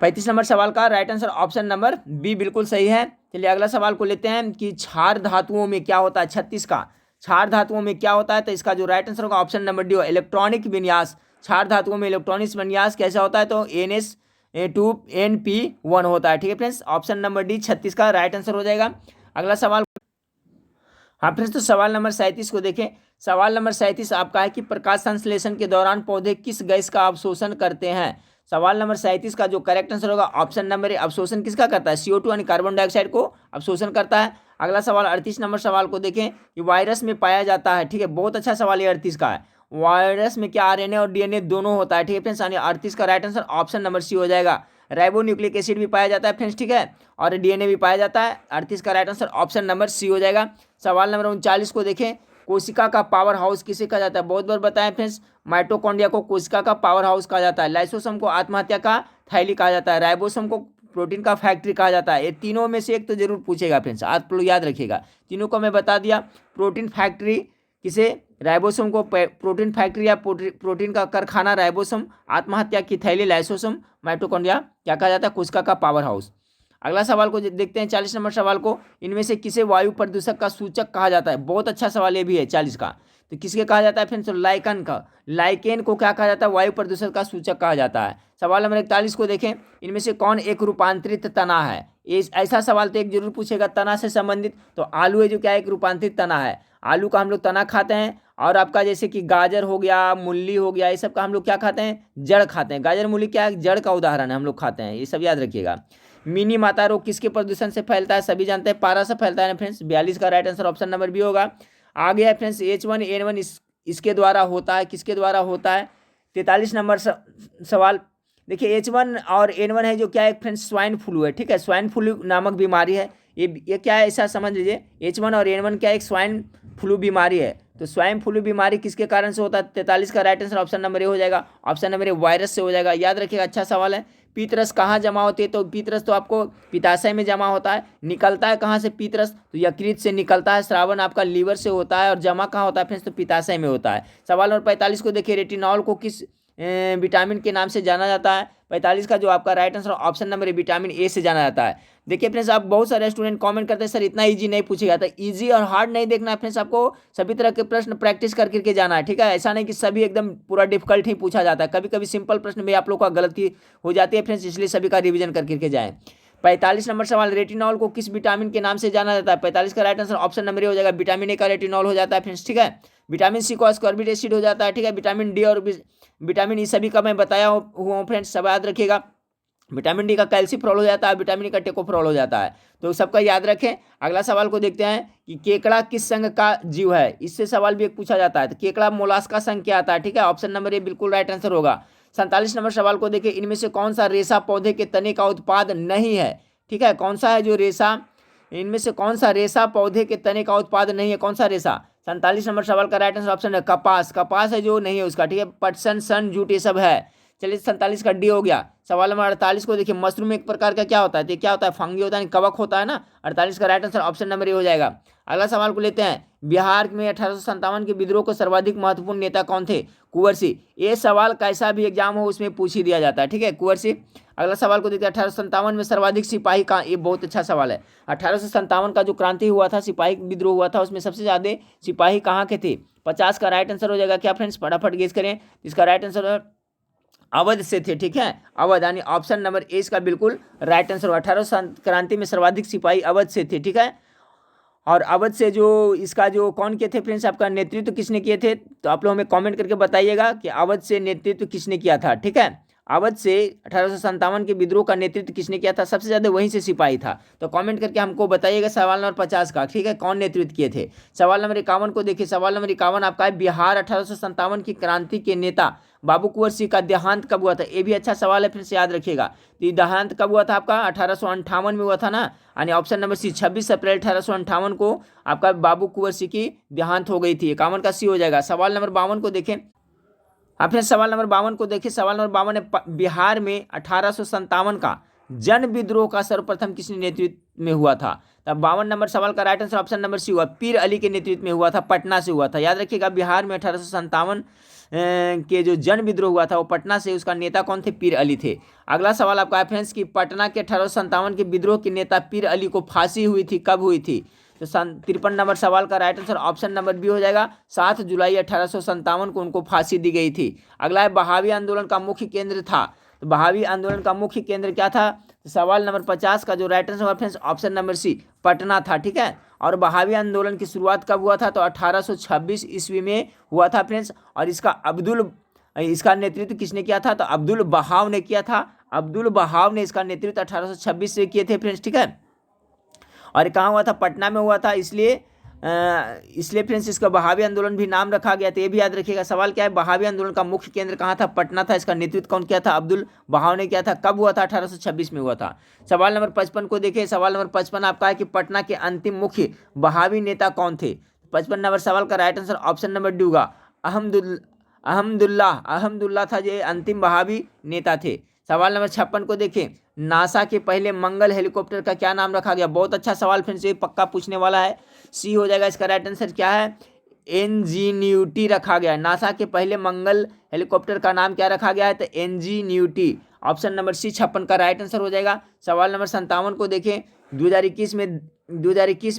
35 नंबर सवाल का right answer option number B बिल्कुल सही है। चलिए अगला सवाल को लेते हैं कि क्षार धातुओं में क्या होता है। 36 का क्षार धातुओं में क्या होता है, तो इसका जो राइट आंसर होगा ऑप्शन नंबर डी हो, इलेक्ट्रॉनिक विन्यास। क्षार धातुओं में इलेक्ट्रॉनिक विन्यास कैसा होता है, तो 2NP1 होता है। ठीक है फ्रेंड्स, ऑप्शन नंबर डी 36 का राइट आंसर हो जाएगा। अगला सवाल, हाँ फ्रेंड्स, तो सवाल नंबर 37 को देखें। सवाल नंबर 37 आपका है कि प्रकाश संश्लेषण के दौरान पौधे किस गैस का अवशोषण करते हैं। सवाल नंबर 37 का जो करेक्ट आंसर होगा ऑप्शन नंबर ए, अवशोषण किसका करता है, CO2 यानी कार्बन डाइऑक्साइड को अवशोषण करता है। अगला सवाल 38 नंबर सवाल को देखें कि वायरस में पाया जाता है। ठीक है, बहुत अच्छा सवाल ये 38 का है। वायरस में क्या RNA और DNA दोनों होता है। ठीक है फ्रेंड्स, यानी 38 का right answer option number C हो जाएगा। राइबोन्यूक्लिक एसिड भी पाया जाता है फ्रेंड्स, ठीक है, और DNA भी पाया जाता है। 38 का right answer option number C हो जाएगा। सवाल नंबर 39 को देखें, कोशिका का पावर हाउस किसे कहा जाता है। बहुत बार बताएं फ्रेंड्स, माइटोकॉन्ड्रिया को कोशिका का पावर हाउस कहा जाता है, लाइसोसोम को आत्महत्या का थैली कहा जाता है, राइबोसोम को प्रोटीन का फैक्ट्री कहा जाता है। ये तीनों में से एक तो जरूर पूछेगा फ्रेंड्स, आप लोग याद रखिएगा। तीनों को मैं बता दिया। प्रोटीन फैक्ट्री किसे, राइबोसोम को प्रोटीन फैक्ट्री या प्रोटीन का कारखाना राइबोसोम, आत्महत्या की थैली लाइसोसोम, माइटोकॉन्ड्रिया क्या कहा जाता है, कोशिका का पावर हाउस। अगला सवाल को देखते हैं 40 नंबर सवाल को, इनमें से किसे वायु प्रदूषक का सूचक कहा जाता है। बहुत अच्छा सवाल ये भी है 40 का। तो किसके कहा जाता है फ्रेंड्स, तो लाइकन का, लाइकेन को क्या कहा जाता है, वायु प्रदूषण का सूचक कहा जाता है। सवाल नंबर 41 को देखें, इनमें से कौन एक रूपांतरित तना है। ऐसा सवाल तो एक जरूर पूछेगा तना से संबंधित, तो आलू है जो क्या एक रूपांतरित तना है। आलू का हम लोग तना खाते हैं, और आपका जैसे कि गाजर हो गया, मूली हो गया, ये सब का हम लोग क्या खाते हैं, जड़ खाते हैं। गाजर मूली क्या है, जड़ का उदाहरण है, हम लोग खाते हैं, ये सब याद रखिएगा। मिनी माता रोग किसके प्रदूषण से फैलता है, सभी जानते हैं पारा से फैलता है फ्रेंड्स। 42 का right answer option number B होगा। आ गया फ्रेंड्स H1N1 इसके द्वारा होता है, किसके द्वारा होता है। 43 नंबर सवाल देखिए, H1 और N1 है जो क्या है फ्रेंड्स, स्वाइन फ्लू है। ठीक है, स्वाइन फ्लू नामक बीमारी है। ये क्या है, ऐसा समझ लीजिए, H1 और N1 क्या एक स्वाइन फ्लू बीमारी है। तो स्वाइन फ्लू बीमारी किसके कारण से होता है। 43 का राइट आंसर ऑप्शन नंबर ए हो जाएगा। ऑप्शन नंबर ए वायरस से हो जाएगा, याद रखिएगा, अच्छा सवाल है। पीतरस कहाँ जमा होती है, तो पीतरस तो आपको पित्ताशय में जमा होता है। निकलता है कहाँ से पीतरस, तो यकृत से निकलता है। श्रावण आपका लीवर से होता है, और जमा कहाँ होता है फ्रेंड्स, तो पित्ताशय में होता है। सवाल नंबर 45 को देखिए, रेटिनॉल को किस विटामिन के नाम से जाना जाता है। 45 का जो आपका right answer option number A, vitamin A से जाना जाता है। देखिए फ्रेंड्स, आप बहुत सारे स्टूडेंट कमेंट करते हैं सर इतना इजी नहीं पूछेगा, तो इजी और हार्ड नहीं देखना है फ्रेंड्स, आपको सभी तरह के प्रश्न प्रैक्टिस करके जाना है। ठीक है, ऐसा नहीं कि सभी एकदम पूरा डिफिकल्ट ही पूछा जाता है, कभी कभी सिंपल प्रश्न में आप लोग का गलती हो जाती है फ्रेंड्स, इसलिए सभी का रिविजन करके जाएं। 45 नंबर सवाल, रेटिनॉल को किस विटामिन के नाम से जाना जाता है। 45 का राइट आंसर ऑप्शन नंबर ए हो जाएगा, विटामिन ए का रेटिनॉल हो जाता है फ्रेंड्स। ठीक है, विटामिन सी को अस्कॉर्बिक एसिड हो जाता है। ठीक है, विटामिन डी और विटामिन ई सभी का मैं बताया हुआ हूँ फ्रेंड्स, सब याद रखिएगा। विटामिन डी का कैल्सीफ्रॉल हो जाता है, विटामिन ई का टेकोफ्रॉल हो जाता है, तो सबका याद रखें। अगला सवाल को देखते हैं कि केकड़ा किस संघ का जीव है, इससे सवाल भी एक पूछा जाता है। तो केकड़ा मोलास्का संघ क्या आता है। ठीक है, ऑप्शन नंबर ए बिल्कुल राइट आंसर होगा। 47 नंबर सवाल को देखिए, इनमें से कौन सा रेशा पौधे के तने का उत्पाद नहीं है। ठीक है, कौन सा है जो रेशा, इनमें से कौन सा रेशा पौधे के तने का उत्पाद नहीं है, कौन सा रेशा। 47 नंबर सवाल का राइट आंसर ऑप्शन है कपास, कपास है जो नहीं है उसका। ठीक है, पटसन, सन, जूट, ये सब है। चलिए 47 का डी हो गया। सवाल नंबर 48 को देखिए, मशरूम एक प्रकार का क्या होता है, तो क्या होता है, फंगी होता है, कवक होता है ना। 48 का राइट आंसर ऑप्शन नंबर ए हो जाएगा। अगला सवाल को लेते हैं, बिहार में 1857 के विद्रोह को सर्वाधिक महत्वपूर्ण नेता कौन थे, कुंवर सिंह। ये सवाल कैसा भी एग्जाम हो उसमें पूछ ही दिया जाता है। ठीक है, कुंवर सिंह। अगला सवाल को देखते हैं, 1857 में सर्वाधिक सिपाही का, ये बहुत अच्छा सवाल है। 1857 का जो क्रांति हुआ था, सिपाही विद्रोह हुआ था, उसमें सबसे ज्यादा सिपाही कहाँ के थे। 50 का राइट आंसर हो जाएगा क्या फ्रेंड्स, फटाफट गेस करें। इसका राइट आंसर अवध से थे। ठीक है, अवध, यानी ऑप्शन नंबर ए इसका बिल्कुल राइट आंसर। 1800 क्रांति में सर्वाधिक सिपाही अवध से थे। ठीक है, और अवध से जो इसका जो कौन किए थे फ्रेंड्स, आपका नेतृत्व किसने किए थे, तो आप लोग हमें कमेंट करके बताइएगा कि अवध से नेतृत्व किसने किया था। ठीक है, अवध से 1857 के विद्रोह का नेतृत्व किसने किया था, सबसे ज्यादा वहीं से सिपाही था। तो कमेंट करके हमको बताइएगा सवाल नंबर 50 का। ठीक है, कौन नेतृत्व किए थे। सवाल नंबर 51 को देखिए, सवाल नंबर 51 आपका है, बिहार 1857 की क्रांति के नेता बाबू कुंवर सिंह का देहांत कब हुआ था। ये भी अच्छा सवाल है, फिर से याद रखिएगा। तो देहांत कब हुआ था आपका, 1858 में हुआ था ना, यानी ऑप्शन नंबर सी 26 अप्रैल 1858 को आपका बाबू कुंवर सिंह की देहांत हो गई थी। 51 का सी हो जाएगा। सवाल नंबर 52 को देखें, आपने सवाल नंबर 52 को देखिए, सवाल नंबर 52 है, बिहार में 1857 का जन विद्रोह का सर्वप्रथम किसने नेतृत्व में हुआ था। तब 52 नंबर सवाल का right answer option number C हुआ, पीर अली के नेतृत्व में हुआ था, पटना से हुआ था। याद रखिएगा, बिहार में 1857 के जो जन विद्रोह हुआ था वो पटना से, उसका नेता कौन थे, पीर अली थे। अगला सवाल आपका है फ्रेंड्स कि पटना के 1857 के विद्रोह के नेता पीर अली को फांसी हुई थी, कब हुई थी। तो 53 नंबर सवाल का right answer option number B हो जाएगा, 7 जुलाई 1857 को उनको फांसी दी गई थी। अगला है, बहावी आंदोलन का मुख्य केंद्र था तो बहावी आंदोलन का मुख्य केंद्र क्या था? तो सवाल नंबर 50 का जो राइट आंसर होगा friends option number C, Patna था। ठीक है, और बहावी आंदोलन की शुरुआत कब हुआ था? तो 1826 ईस्वी में हुआ था फ्रेंड्स। और इसका नेतृत्व किसने किया था? तो अब्दुल बहाव ने किया था। अब्दुल बहाव ने इसका नेतृत्व 1826 से किए थे फ्रेंड्स। ठीक है, और कहाँ हुआ था? पटना में हुआ था। इसलिए फ्रेंड्स इसका बहावी आंदोलन भी नाम रखा गया। तो ये भी याद रखिएगा। सवाल क्या है? बहावी आंदोलन का मुख्य केंद्र कहाँ था? पटना था। इसका नेतृत्व कौन किया था? अब्दुल बहाव ने किया था। कब हुआ था? 1826 में हुआ था। सवाल नंबर 55 को देखिए। सवाल नंबर 55 आपका है कि पटना के अंतिम मुख्य बहावी नेता कौन थे? 55 नंबर सवाल का right answer option number D होगा, अहमदुल्ला था जो अंतिम बहावी नेता थे। सवाल नंबर 56 को देखें। नासा के पहले मंगल हेलीकॉप्टर का क्या नाम रखा गया? बहुत अच्छा सवाल फ्रेंड्स, ये पक्का पूछने वाला है। सी हो जाएगा इसका राइट आंसर। क्या है? इंजीन्यूटी रखा गया है। नासा के पहले मंगल हेलीकॉप्टर का नाम क्या रखा गया है? तो इंजीन्यूटी। ऑप्शन नंबर सी 56 का राइट आंसर हो जाएगा। सवाल नंबर 57 को देखें। 2021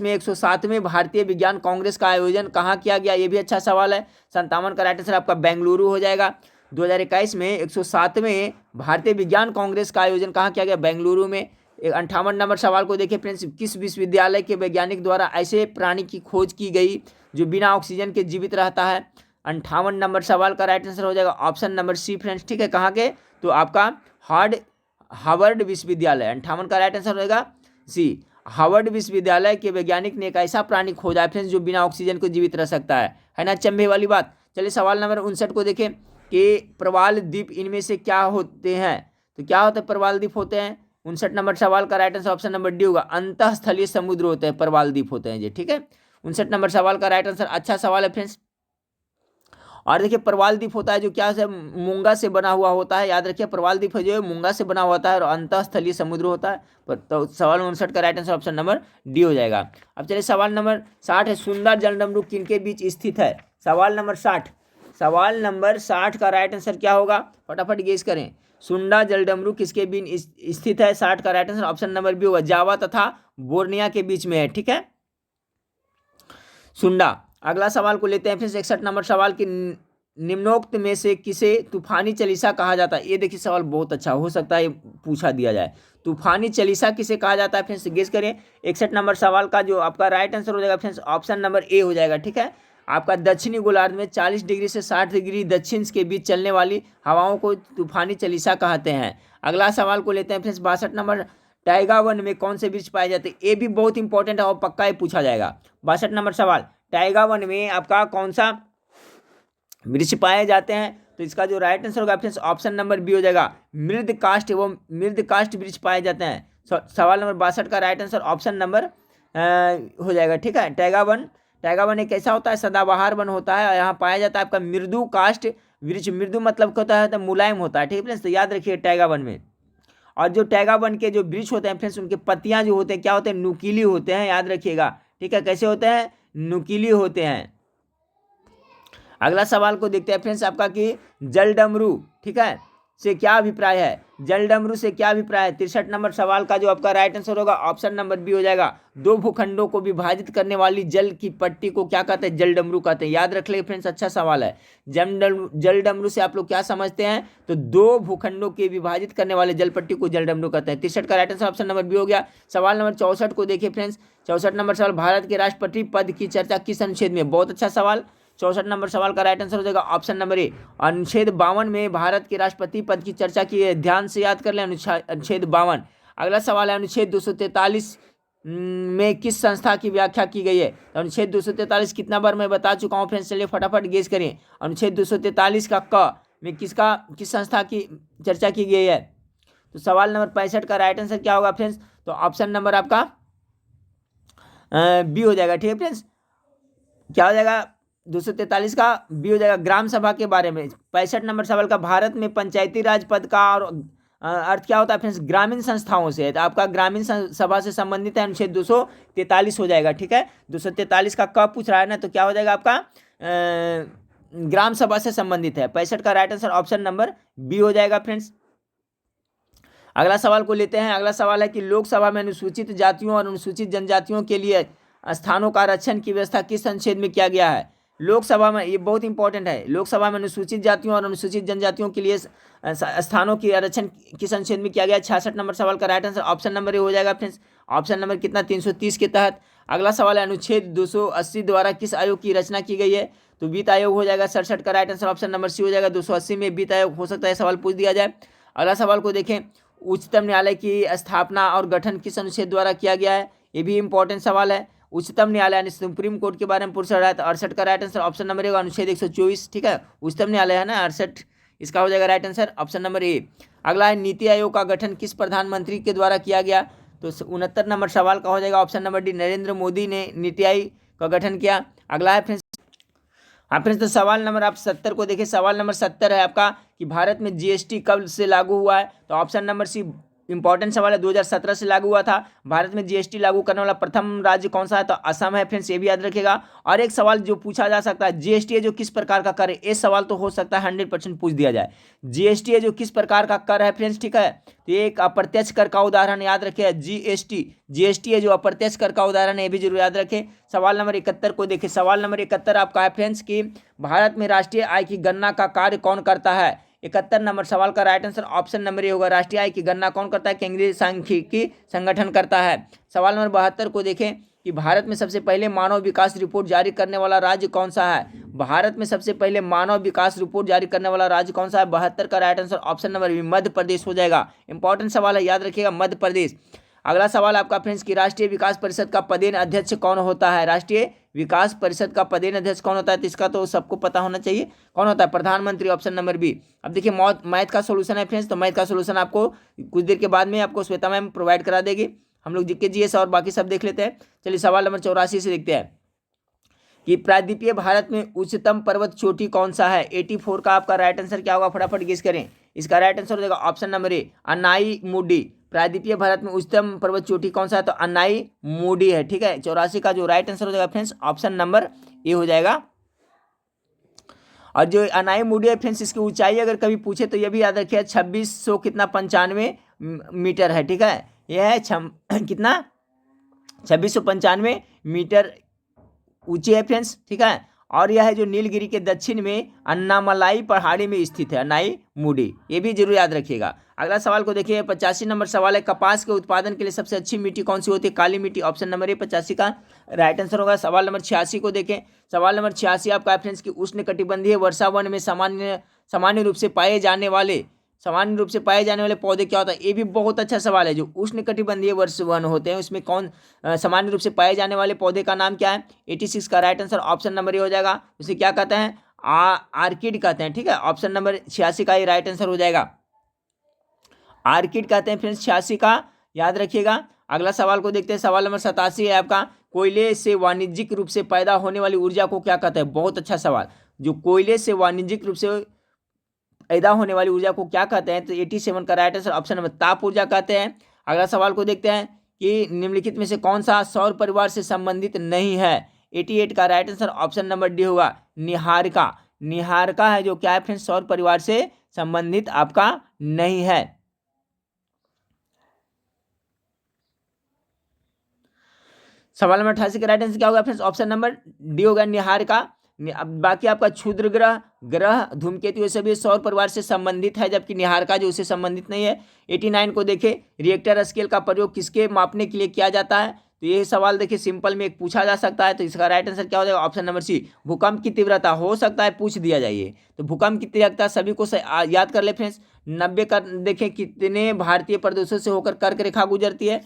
में 107वें भारतीय विज्ञान कांग्रेस का आयोजन कहाँ किया गया? ये भी अच्छा सवाल है। 57 का राइट आंसर आपका बेंगलुरु हो जाएगा। 2021 में 107वें भारतीय विज्ञान कांग्रेस का आयोजन कहाँ किया गया? बेंगलुरु में। 58 नंबर सवाल को देखिए फ्रेंड्स। किस विश्वविद्यालय के वैज्ञानिक द्वारा ऐसे प्राणी की खोज की गई जो बिना ऑक्सीजन के जीवित रहता है? 58 नंबर सवाल का राइट आंसर हो जाएगा ऑप्शन नंबर सी फ्रेंड्स। ठीक है, कहाँ के? तो आपका हार्वर्ड विश्वविद्यालय। 58 का राइट आंसर होगा सी। हार्वर्ड विश्वविद्यालय के वैज्ञानिक ने एक ऐसा प्राणी खोजा है फ्रेंड्स जो बिना ऑक्सीजन को जीवित रह सकता है ना? चंभे वाली बात। चलिए सवाल नंबर 59 को देखें कि प्रवाल द्वीप इनमें से क्या होते हैं? तो क्या होते हैं? प्रवाल द्वीप होते हैं। 59 नंबर सवाल का right answer option number D होगा, अंतःस्थलीय समुद्र होते हैं, प्रवाल द्वीप होते हैं जी। ठीक है, 59 नंबर सवाल का राइट आंसर। अच्छा सवाल है फ्रेंड्स। और देखिए प्रवाल द्वीप होता है जो क्या है? मूंगा से बना हुआ होता है। याद रखिए प्रवाल द्वीप जो है मूंगा से बना होता है और अंतःस्थलीय समुद्र होता है। तो सवाल 59 का right answer option number D हो जाएगा। अब चलिए सवाल नंबर 60 है। सुंदर जलडमरू किनके बीच स्थित है? सवाल नंबर 60 का राइट आंसर क्या होगा? फटाफट गेस करें। सुंडा जलडमरू किसके बीच स्थित है? 60 का right answer option number B होगा, जावा तथा बोर्निया के बीच में है। ठीक है, सुंडा। अगला सवाल को लेते हैं फिर 61 नंबर सवाल की निम्नोक्त में से किसे तूफानी चालीसा कहा जाता है? ये देखिए सवाल बहुत अच्छा हो सकता है पूछा दिया जाए। तूफानी चालीसा किसे कहा जाता है फ्रेंड्स? गेस करें। 61 नंबर सवाल का जो आपका राइट आंसर हो जाएगा फ्रेंड्स ऑप्शन नंबर ए हो जाएगा। ठीक है, आपका दक्षिणी गोलार्ध में 40 डिग्री से 60 डिग्री दक्षिण के बीच चलने वाली हवाओं को तूफानी चालीसा कहते हैं। अगला सवाल को लेते हैं फ्रेंड्स 62 नंबर। टाइगा वन में कौन से वृक्ष पाए जाते हैं? ये भी बहुत इंपॉर्टेंट है और पक्का ही पूछा जाएगा। 62 नंबर सवाल। टाइगा वन में आपका कौन सा वृक्ष पाए जाते हैं? तो इसका जो राइट आंसर होगा फ्रेंड्स ऑप्शन नंबर बी हो जाएगा, मृदकाष्ठ एवं मृदकाष्ठ वृक्ष पाए जाते हैं। सवाल नंबर 62 का राइट आंसर ऑप्शन नंबर हो जाएगा। ठीक है, टाइगा वन एक ऐसा होता है सदाबहार वन होता है, यहाँ पाया जाता है आपका मृदु काष्ठ वृक्ष। मृदु मतलब क्या होता है? तो मुलायम होता है। ठीक है फ्रेंड्स, तो याद रखिए टाइगा वन में। और जो टाइगा वन के जो वृक्ष होते हैं फ्रेंड्स उनके पत्तियां जो होते हैं क्या होते हैं? नुकीली होते हैं, याद रखिएगा। ठीक है, कैसे होते हैं? नुकीली होते हैं। अगला सवाल को देखते हैं फ्रेंड्स आपका कि जलडमरू, ठीक है, से क्या अभिप्राय है? जलडमरू से क्या अभिप्राय है? 63 नंबर सवाल का जो आपका राइट आंसर होगा ऑप्शन नंबर बी हो जाएगा, दो भूखंडों को विभाजित करने वाली जल की पट्टी को क्या कहते हैं? जलडमरू कहते हैं। याद रख ले फ्रेंड्स, अच्छा सवाल है। जलडमरू से आप लोग क्या समझते हैं? तो दो भूखंडों के विभाजित करने वाले जल पट्टी को जलडमरू कहते हैं। 63 का right answer option number B हो गया। सवाल नंबर 64 को देखिए फ्रेंड्स। 64 नंबर सवाल, भारत के राष्ट्रपति पद की चर्चा किस अनुच्छेद में? बहुत अच्छा सवाल। 64 नंबर सवाल का राइट आंसर हो जाएगा ऑप्शन नंबर ए, अनुच्छेद 52 में भारत के राष्ट्रपति पद की चर्चा की है। ध्यान से याद कर लें, अनुच्छेद 52। अगला सवाल है अनुच्छेद 243 में किस संस्था की व्याख्या की गई है? तो अनुच्छेद 243 कितना बार मैं बता चुका हूँ फ्रेंड्स, चलिए फटाफट गेस करें। अनुच्छेद 243 का क में किस संस्था की चर्चा की गई है? तो सवाल नंबर 65 का राइट आंसर क्या होगा फ्रेंड्स? तो ऑप्शन नंबर आपका बी हो जाएगा। ठीक है फ्रेंड्स, क्या हो जाएगा? 243 का बी हो जाएगा, ग्राम सभा के बारे में। 65 नंबर सवाल का, भारत में पंचायती राज पद का और अर्थ क्या होता है फ्रेंड्स? ग्रामीण संस्थाओं से। तो आपका ग्रामीण सभा से संबंधित है, अनुच्छेद 243 हो जाएगा। ठीक है, 243 का कब पूछ रहा है ना, तो क्या हो जाएगा आपका? ग्राम सभा से संबंधित है। 65 का right answer option number B हो जाएगा फ्रेंड्स। अगला सवाल को लेते हैं। अगला सवाल है कि लोकसभा में अनुसूचित जातियों और अनुसूचित जनजातियों के लिए स्थानों का आरक्षण की व्यवस्था किस अनुच्छेद में किया गया है? लोकसभा में, ये बहुत इंपॉर्टेंट है, लोकसभा में अनुसूचित जातियों और अनुसूचित जनजातियों के लिए स्थानों की आरक्षण किस अनुच्छेद में किया गया? 66 नंबर सवाल का राइट आंसर ऑप्शन नंबर ए हो जाएगा फ्रेंड्स। ऑप्शन नंबर कितना? 330 के तहत। अगला सवाल है, अनुच्छेद 280 द्वारा किस आयोग की रचना की गई है? तो वित्त आयोग हो जाएगा। 67 का right answer option number C हो जाएगा। 280 में वित्त आयोग हो सकता है सवाल पूछ दिया जाए। अगला सवाल को देखें, उच्चतम न्यायालय की स्थापना और गठन किस अनुच्छेद द्वारा किया गया है? ये भी इंपॉर्टेंट सवाल है। उच्चतम न्यायालय यानी सुप्रीम कोर्ट के बारे में पूछ रहा है। तो 68 का right answer option number A होगा, अनुच्छेद 124। ठीक है, उच्चतम न्यायालय है ना 68, इसका हो जाएगा राइट आंसर ऑप्शन नंबर ए। अगला है, नीति आयोग का गठन किस प्रधानमंत्री के द्वारा किया गया? तो 69 नंबर सवाल का हो जाएगा option number D, Narendra Modi ने नीति आयोग का गठन किया। अगला है फ्रेंड्स, हाँ फ्रेंड्स, तो सवाल नंबर आप 70 को देखिए। सवाल नंबर 70 है आपका कि भारत में जीएसटी कब से लागू हुआ है? तो ऑप्शन नंबर सी इंपॉर्टेंट सवाल है, 2017 से लागू हुआ था। भारत में जीएसटी लागू करने वाला प्रथम राज्य कौन सा है? तो असम है फ्रेंड्स, ये भी याद रखिएगा। और एक सवाल जो पूछा जा सकता है, जीएसटी है जो किस प्रकार का कर है? ये सवाल तो हो सकता है 100% पूछ दिया जाए। जीएसटी है जो किस प्रकार का कर है फ्रेंड्स? ठीक है, तो ये एक अप्रत्यक्ष कर का उदाहरण, याद रखिए जीएसटी। जीएसटी है जो अप्रत्यक्ष कर का उदाहरण है, ये भी जरूर याद रखें। सवाल नंबर 71 को देखिए। सवाल नंबर 71 आपका है फ्रेंड्स कि भारत में राष्ट्रीय आय की गणना का कार्य कौन करता है? 71 नंबर सवाल का right answer option number A होगा, राष्ट्रीय आय की गणना कौन करता है? केंद्रीय सांख्यिकी संगठन करता है। सवाल नंबर 72 को देखें कि भारत में सबसे पहले मानव विकास रिपोर्ट जारी करने वाला राज्य कौन सा है? भारत में सबसे पहले मानव विकास रिपोर्ट जारी करने वाला राज्य कौन सा है? 72 का right answer option number B, Madhya Pradesh हो जाएगा। इंपॉर्टेंट सवाल है, याद रखिएगा, मध्य प्रदेश। अगला सवाल आपका फ्रेंड्स कि राष्ट्रीय विकास परिषद का पदेन अध्यक्ष कौन होता है? राष्ट्रीय विकास परिषद का पदेन अध्यक्ष कौन होता है? तो इसका तो सबको पता होना चाहिए, कौन होता है? प्रधानमंत्री, ऑप्शन नंबर बी। अब देखिए मैथ का सोल्यूशन है फ्रेंड्स, तो मैथ का सोल्यूशन आपको कुछ देर के बाद में आपको श्वेता मैम प्रोवाइड करा देगी। हम लोग जीके जीएस और बाकी सब देख लेते हैं। चलिए सवाल नंबर 84 से देखते हैं कि प्रायद्वीपीय भारत में उच्चतम पर्वत चोटी कौन सा है? 84 का आपका राइट आंसर क्या होगा? फटाफट गेस करें। इसका राइट आंसर हो जाएगा ऑप्शन नंबर ए, अनाई मुडी। प्रायद्वीपीय भारत में उच्चतम पर्वत चोटी कौन सा है? तो अनाई मुडी है। ठीक है, 84 का जो राइट आंसर हो जाएगा फ्रेंड्स ऑप्शन नंबर ए हो जाएगा। और जो अनाई मुडी है फ्रेंड्स, इसकी ऊंचाई अगर कभी पूछे तो ये भी याद रखिए 2600 कितना 95 मीटर है। ठीक है, यह है कितना 2695 मीटर ऊंची है फ्रेंड्स। ठीक है, और यह है जो नीलगिरी के दक्षिण में अन्नामलाई पहाड़ी में स्थित है, अनाई मुडी, ये भी जरूर याद रखिएगा। अगला सवाल को देखिए, 85 नंबर सवाल है, कपास के उत्पादन के लिए सबसे अच्छी मिट्टी कौन सी होती है? काली मिट्टी, ऑप्शन नंबर ए 85 का राइट आंसर होगा। सवाल नंबर 86 को देखें। सवाल नंबर 86 आपका फ्रेंड्स की उष्ण कटिबंधीय वर्षा वन में सामान्य रूप से पाए जाने वाले पौधे क्या होता है? ये भी बहुत अच्छा सवाल है। जो उष्ण कटिबंधीय वर्षा वन होते हैं उसमें कौन सामान्य रूप से पाए जाने वाले पौधे का नाम क्या है? 86 का राइट आंसर ऑप्शन नंबर ए हो जाएगा। उसे क्या कहते हैं? आर्किड कहते हैं। ठीक है, ऑप्शन नंबर 86 का ये राइट आंसर हो जाएगा, आर्किड कहते हैं फ्रेंड्स 86 का, याद रखिएगा। अगला सवाल को देखते हैं। सवाल नंबर 87 है आपका, कोयले से वाणिज्यिक रूप से पैदा होने वाली ऊर्जा को क्या कहते हैं? बहुत अच्छा सवाल। जो कोयले से वाणिज्यिक रूप से पैदा होने वाली ऊर्जा को क्या कहते हैं? तो 87 का राइट आंसर ऑप्शन नंबर ताप ऊर्जा कहते हैं। अगला सवाल को देखते हैं कि निम्नलिखित में से कौन सा सौर परिवार से संबंधित नहीं है? 88 का right answer option number D होगा, निहारिका। निहारिका है जो क्या है फ्रेंड्स? सौर परिवार से संबंधित आपका नहीं है। सवाल नंबर 88 का राइट आंसर क्या होगा फ्रेंड्स? ऑप्शन नंबर डी होगा, निहारिका। अब बाकी आपका क्षुद्र ग्रह धूमकेतु ये सभी सौर परिवार से संबंधित है, जबकि निहारिका जो उससे संबंधित नहीं है। 89 को देखें, रिएक्टर स्केल का प्रयोग किसके मापने के लिए किया जाता है? तो ये सवाल देखिए सिंपल में एक पूछा जा सकता है, तो इसका राइट आंसर क्या हो जाएगा? ऑप्शन नंबर सी, भूकंप की तीव्रता। हो सकता है पूछ दिया जाइए, तो भूकंप की तीव्रता सभी को याद कर ले फ्रेंड्स। 90 का देखें कितने भारतीय प्रदेशों से होकर कर्क रेखा गुजरती है?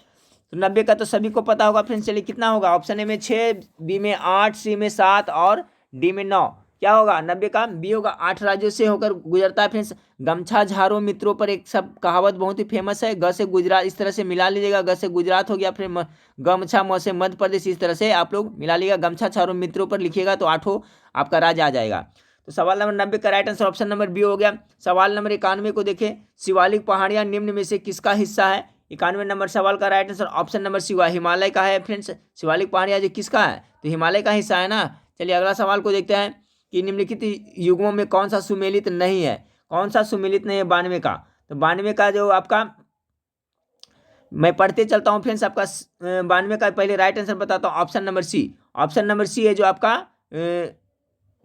तो 90 का तो सभी को पता होगा फ्रेंड्स। चलिए कितना होगा? ऑप्शन ए में 6, बी में 8, सी में 7 और डी में 9। क्या होगा? 90 का बी होगा, 8 राज्यों से होकर गुजरता है फ्रेंड्स। गमछा झारो मित्रों पर एक सब कहावत बहुत ही फेमस है, ग से गुजरात, इस तरह से मिला लीजिएगा। ग से गुजरात हो गया, फिर गमछा, म से मध्य प्रदेश, इस तरह से आप लोग मिला लीजिएगा। गमछा झारो मित्रों पर लिखिएगा तो 8 आपका राज्य आ जाएगा। तो सवाल नंबर 90 का right answer option number B हो गया। सवाल नंबर 91 को देखें, शिवालिक पहाड़ियां निम्न में से किसका हिस्सा है? 91 नंबर सवाल का right answer option number C हुआ, हिमालय का है फ्रेंड्स। शिवालिक पहाड़ियां जो किसका है? तो हिमालय का हिस्सा है ना। चलिए अगला सवाल को देखते हैं कि निम्नलिखित युग्मों में कौन सा सुमेलित नहीं है? कौन सा सुमेलित नहीं है 92 का? तो 92 का जो आपका, मैं पढ़ते चलता हूँ फ्रेंड्स, आपका 92 का पहले राइट आंसर बताता हूँ, option number C. Option number C है जो आपका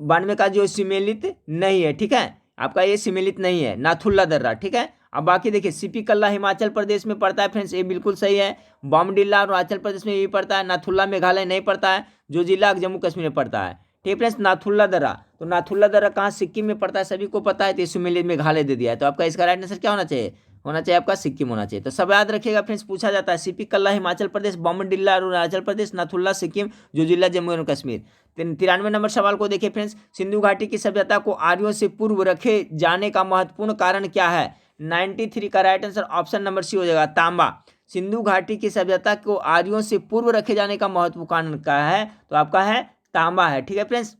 92 का जो सम्मिलित नहीं है, ठीक है, आपका ये सम्मिलित नहीं है, नाथुल्ला दर्रा, ठीक है। अब बाकी देखिए सिपी कल्ला हिमाचल प्रदेश में पड़ता है फ्रेंड्स, ये बिल्कुल सही है। बॉमडिल्ला अरुणाचल प्रदेश में ये पड़ता है। नाथुल्ला मेघालय नहीं पड़ता है। जो जिला जम्मू कश्मीर में पड़ता है, ठीक है फ्रेंड्स। नाथुल्ला दर्रा, तो नाथुल्ला दर्रा कहाँ, सिक्किम में पड़ता है, सभी को पता है। तो सम्मिलित मेघालय दे दिया है, तो आपका इसका राइट आंसर क्या होना चाहिए, होना चाहिए आपका सिक्किम होना चाहिए। तो सब याद रखिएगा फ्रेंड्स, पूछा जाता है सीपी कल्ला हिमाचल प्रदेश, बॉमडिल्ला अरुणाचल प्रदेश, नाथुल्ला सिक्किम, जो जिला जम्मू एंड कश्मीर। 93 नंबर सवाल को देखिए फ्रेंड्स, सिंधु घाटी की सभ्यता को आर्यों से पूर्व रखे जाने का महत्वपूर्ण कारण क्या है। 93 का right answer option number C हो जाएगा, तांबा। सिंधु घाटी की सभ्यता को आर्यों से पूर्व रखे जाने का महत्वपूर्ण कारण क्या है, तो आपका है तांबा है, ठीक है फ्रेंड्स।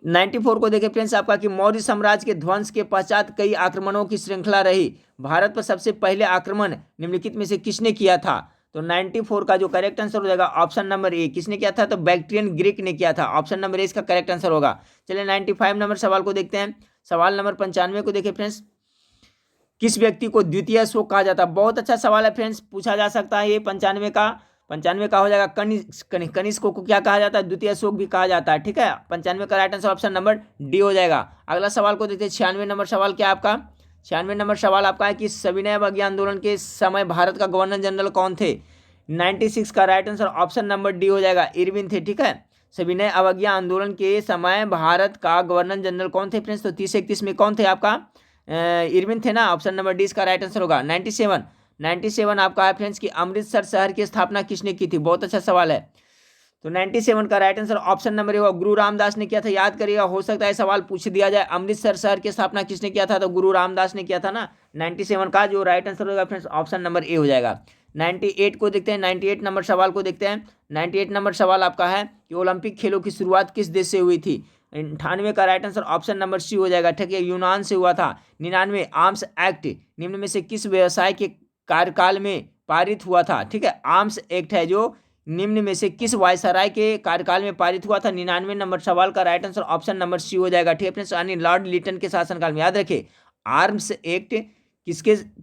94 को देखें फ्रेंड्स आपका कि मौर्य साम्राज्य के ध्वंस के पश्चात कई आक्रमणों की श्रृंखला रही। भारत पर सबसे पहले आक्रमण निम्नलिखित में से किसने किया था। तो 94 का जो करेक्ट आंसर हो जाएगा ऑप्शन नंबर ए, किसने किया था, तो बैक्ट्रियन ग्रीक ने किया था। ऑप्शन नंबर ए इसका करेक्ट आंसर होगा। चलिए 95 नंबर सवाल को देखते हैं। सवाल नंबर 95 को देखिए फ्रेंड्स, किस व्यक्ति को द्वितीय अशोक कहा जाता है। बहुत अच्छा सवाल है फ्रेंड्स, पूछा जा सकता है ये। 95 का हो जाएगा कनिष्क को क्या कहा जाता है, द्वितीय अशोक भी कहा जाता है, ठीक है। 95 का right answer option number D हो जाएगा। अगला सवाल को देखते हैं 96 नंबर सवाल क्या आपका। 96 नंबर सवाल आपका है कि सविनय अवज्ञा आंदोलन के समय भारत का गवर्नर जनरल कौन थे। 96 का right answer option number D हो जाएगा, इरविन थे, ठीक है। सविनय अवज्ञा आंदोलन के समय भारत का गवर्नर जनरल कौन थे फ्रेंड्स, तो 30-31 में कौन थे आपका, इरविन थे ना। ऑप्शन नंबर डी इसका राइट आंसर होगा। 97 आपका है फ्रेंड्स कि अमृतसर शहर की स्थापना किसने की थी। बहुत अच्छा सवाल है। तो 97 का राइट आंसर ऑप्शन नंबर होगा, गुरु रामदास ने किया था। याद करिएगा, हो सकता है सवाल पूछ दिया जाए, अमृतसर शहर की स्थापना किसने किया था, तो गुरु रामदास ने किया था ना। 97 का जो राइट आंसर होगा फ्रेंड्स ऑप्शन नंबर ए हो जाएगा। 98 को देखते हैं, 98 नंबर सवाल को देखते हैं। 98 नंबर सवाल आपका है कि ओलंपिक खेलों की शुरुआत किस देश से हुई थी। 98 का right answer option number C हो जाएगा, ठीक है, यूनान से हुआ था। 99 आर्म्स एक्ट निम्न में से किस व्यवसाय के कार्यकाल में पारित हुआ था, ठीक है। आर्म्स एक्ट है जो निम्न में से किस वायसराय के कार्यकाल में पारित हुआ था। 99 नंबर सवाल का right answer option number C हो जाएगा, ठीक है फ्रेंड्स, यानी लॉर्ड लिटन के शासनकाल में। याद रखिए आर्म्स एक्ट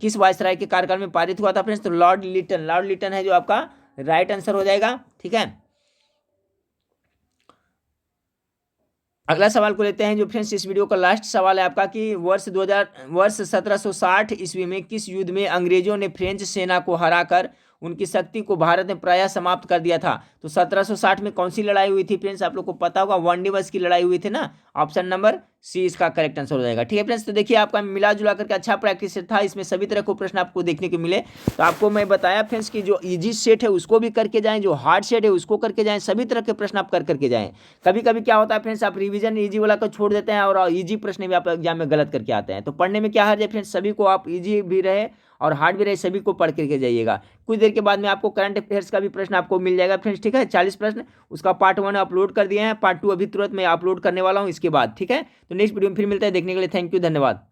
किस वायसराय के कार्यकाल में पारित हुआ था फ्रेंड्स, तो लॉर्ड लिटन है जो आपका राइट आंसर हो जाएगा, ठीक है। अगला सवाल को लेते हैं जो फ्रेंड्स इस वीडियो का लास्ट सवाल है आपका कि वर्ष 1760 ईस्वी में किस युद्ध में अंग्रेजों ने फ्रेंच सेना को हराकर उनकी शक्ति को भारत में प्रायः समाप्त कर दिया था। तो 1760 में कौन सी लड़ाई हुई थी फ्रेंड्स, आप लोग को पता होगा, वांडीवस की लड़ाई हुई थी ना। ऑप्शन नंबर सी इसका करेक्ट आंसर हो जाएगा, ठीक है फ्रेंड्स। तो देखिए आपका मिला जुला करके अच्छा प्रैक्टिस था, इसमें सभी तरह को प्रश्न आपको देखने को मिले। तो आपको मैं बताया फ्रेंड्स कि जो इजी सेट है उसको भी करके जाएं, जो हार्ड सेट है उसको करके जाएं, सभी तरह के प्रश्न आप करके जाएं। कभी कभी क्या होता है फ्रेंड्स, आप रिवीजन इजी वाला को छोड़ देते हैं और इजी प्रश्न भी आप एग्जाम में गलत करके आते हैं। तो पढ़ने में क्या हर्ज है फ्रेंड्स, सभी को आप इजी भी रहे और हार्ड भी रहे, सभी को पढ़ करके जाइएगा। कुछ देर के बाद में आपको करंट अफेयर्स का भी प्रश्न आपको मिल जाएगा फ्रेंड्स, ठीक है। 40 प्रश्न, उसका पार्ट 1 अपलोड कर दिए हैं, पार्ट 2 अभी तुरंत मैं अपलोड करने वाला हूं इसके बाद, ठीक है। तो नेक्स्ट वीडियो में फिर मिलता है, देखने के लिए थैंक यू, धन्यवाद।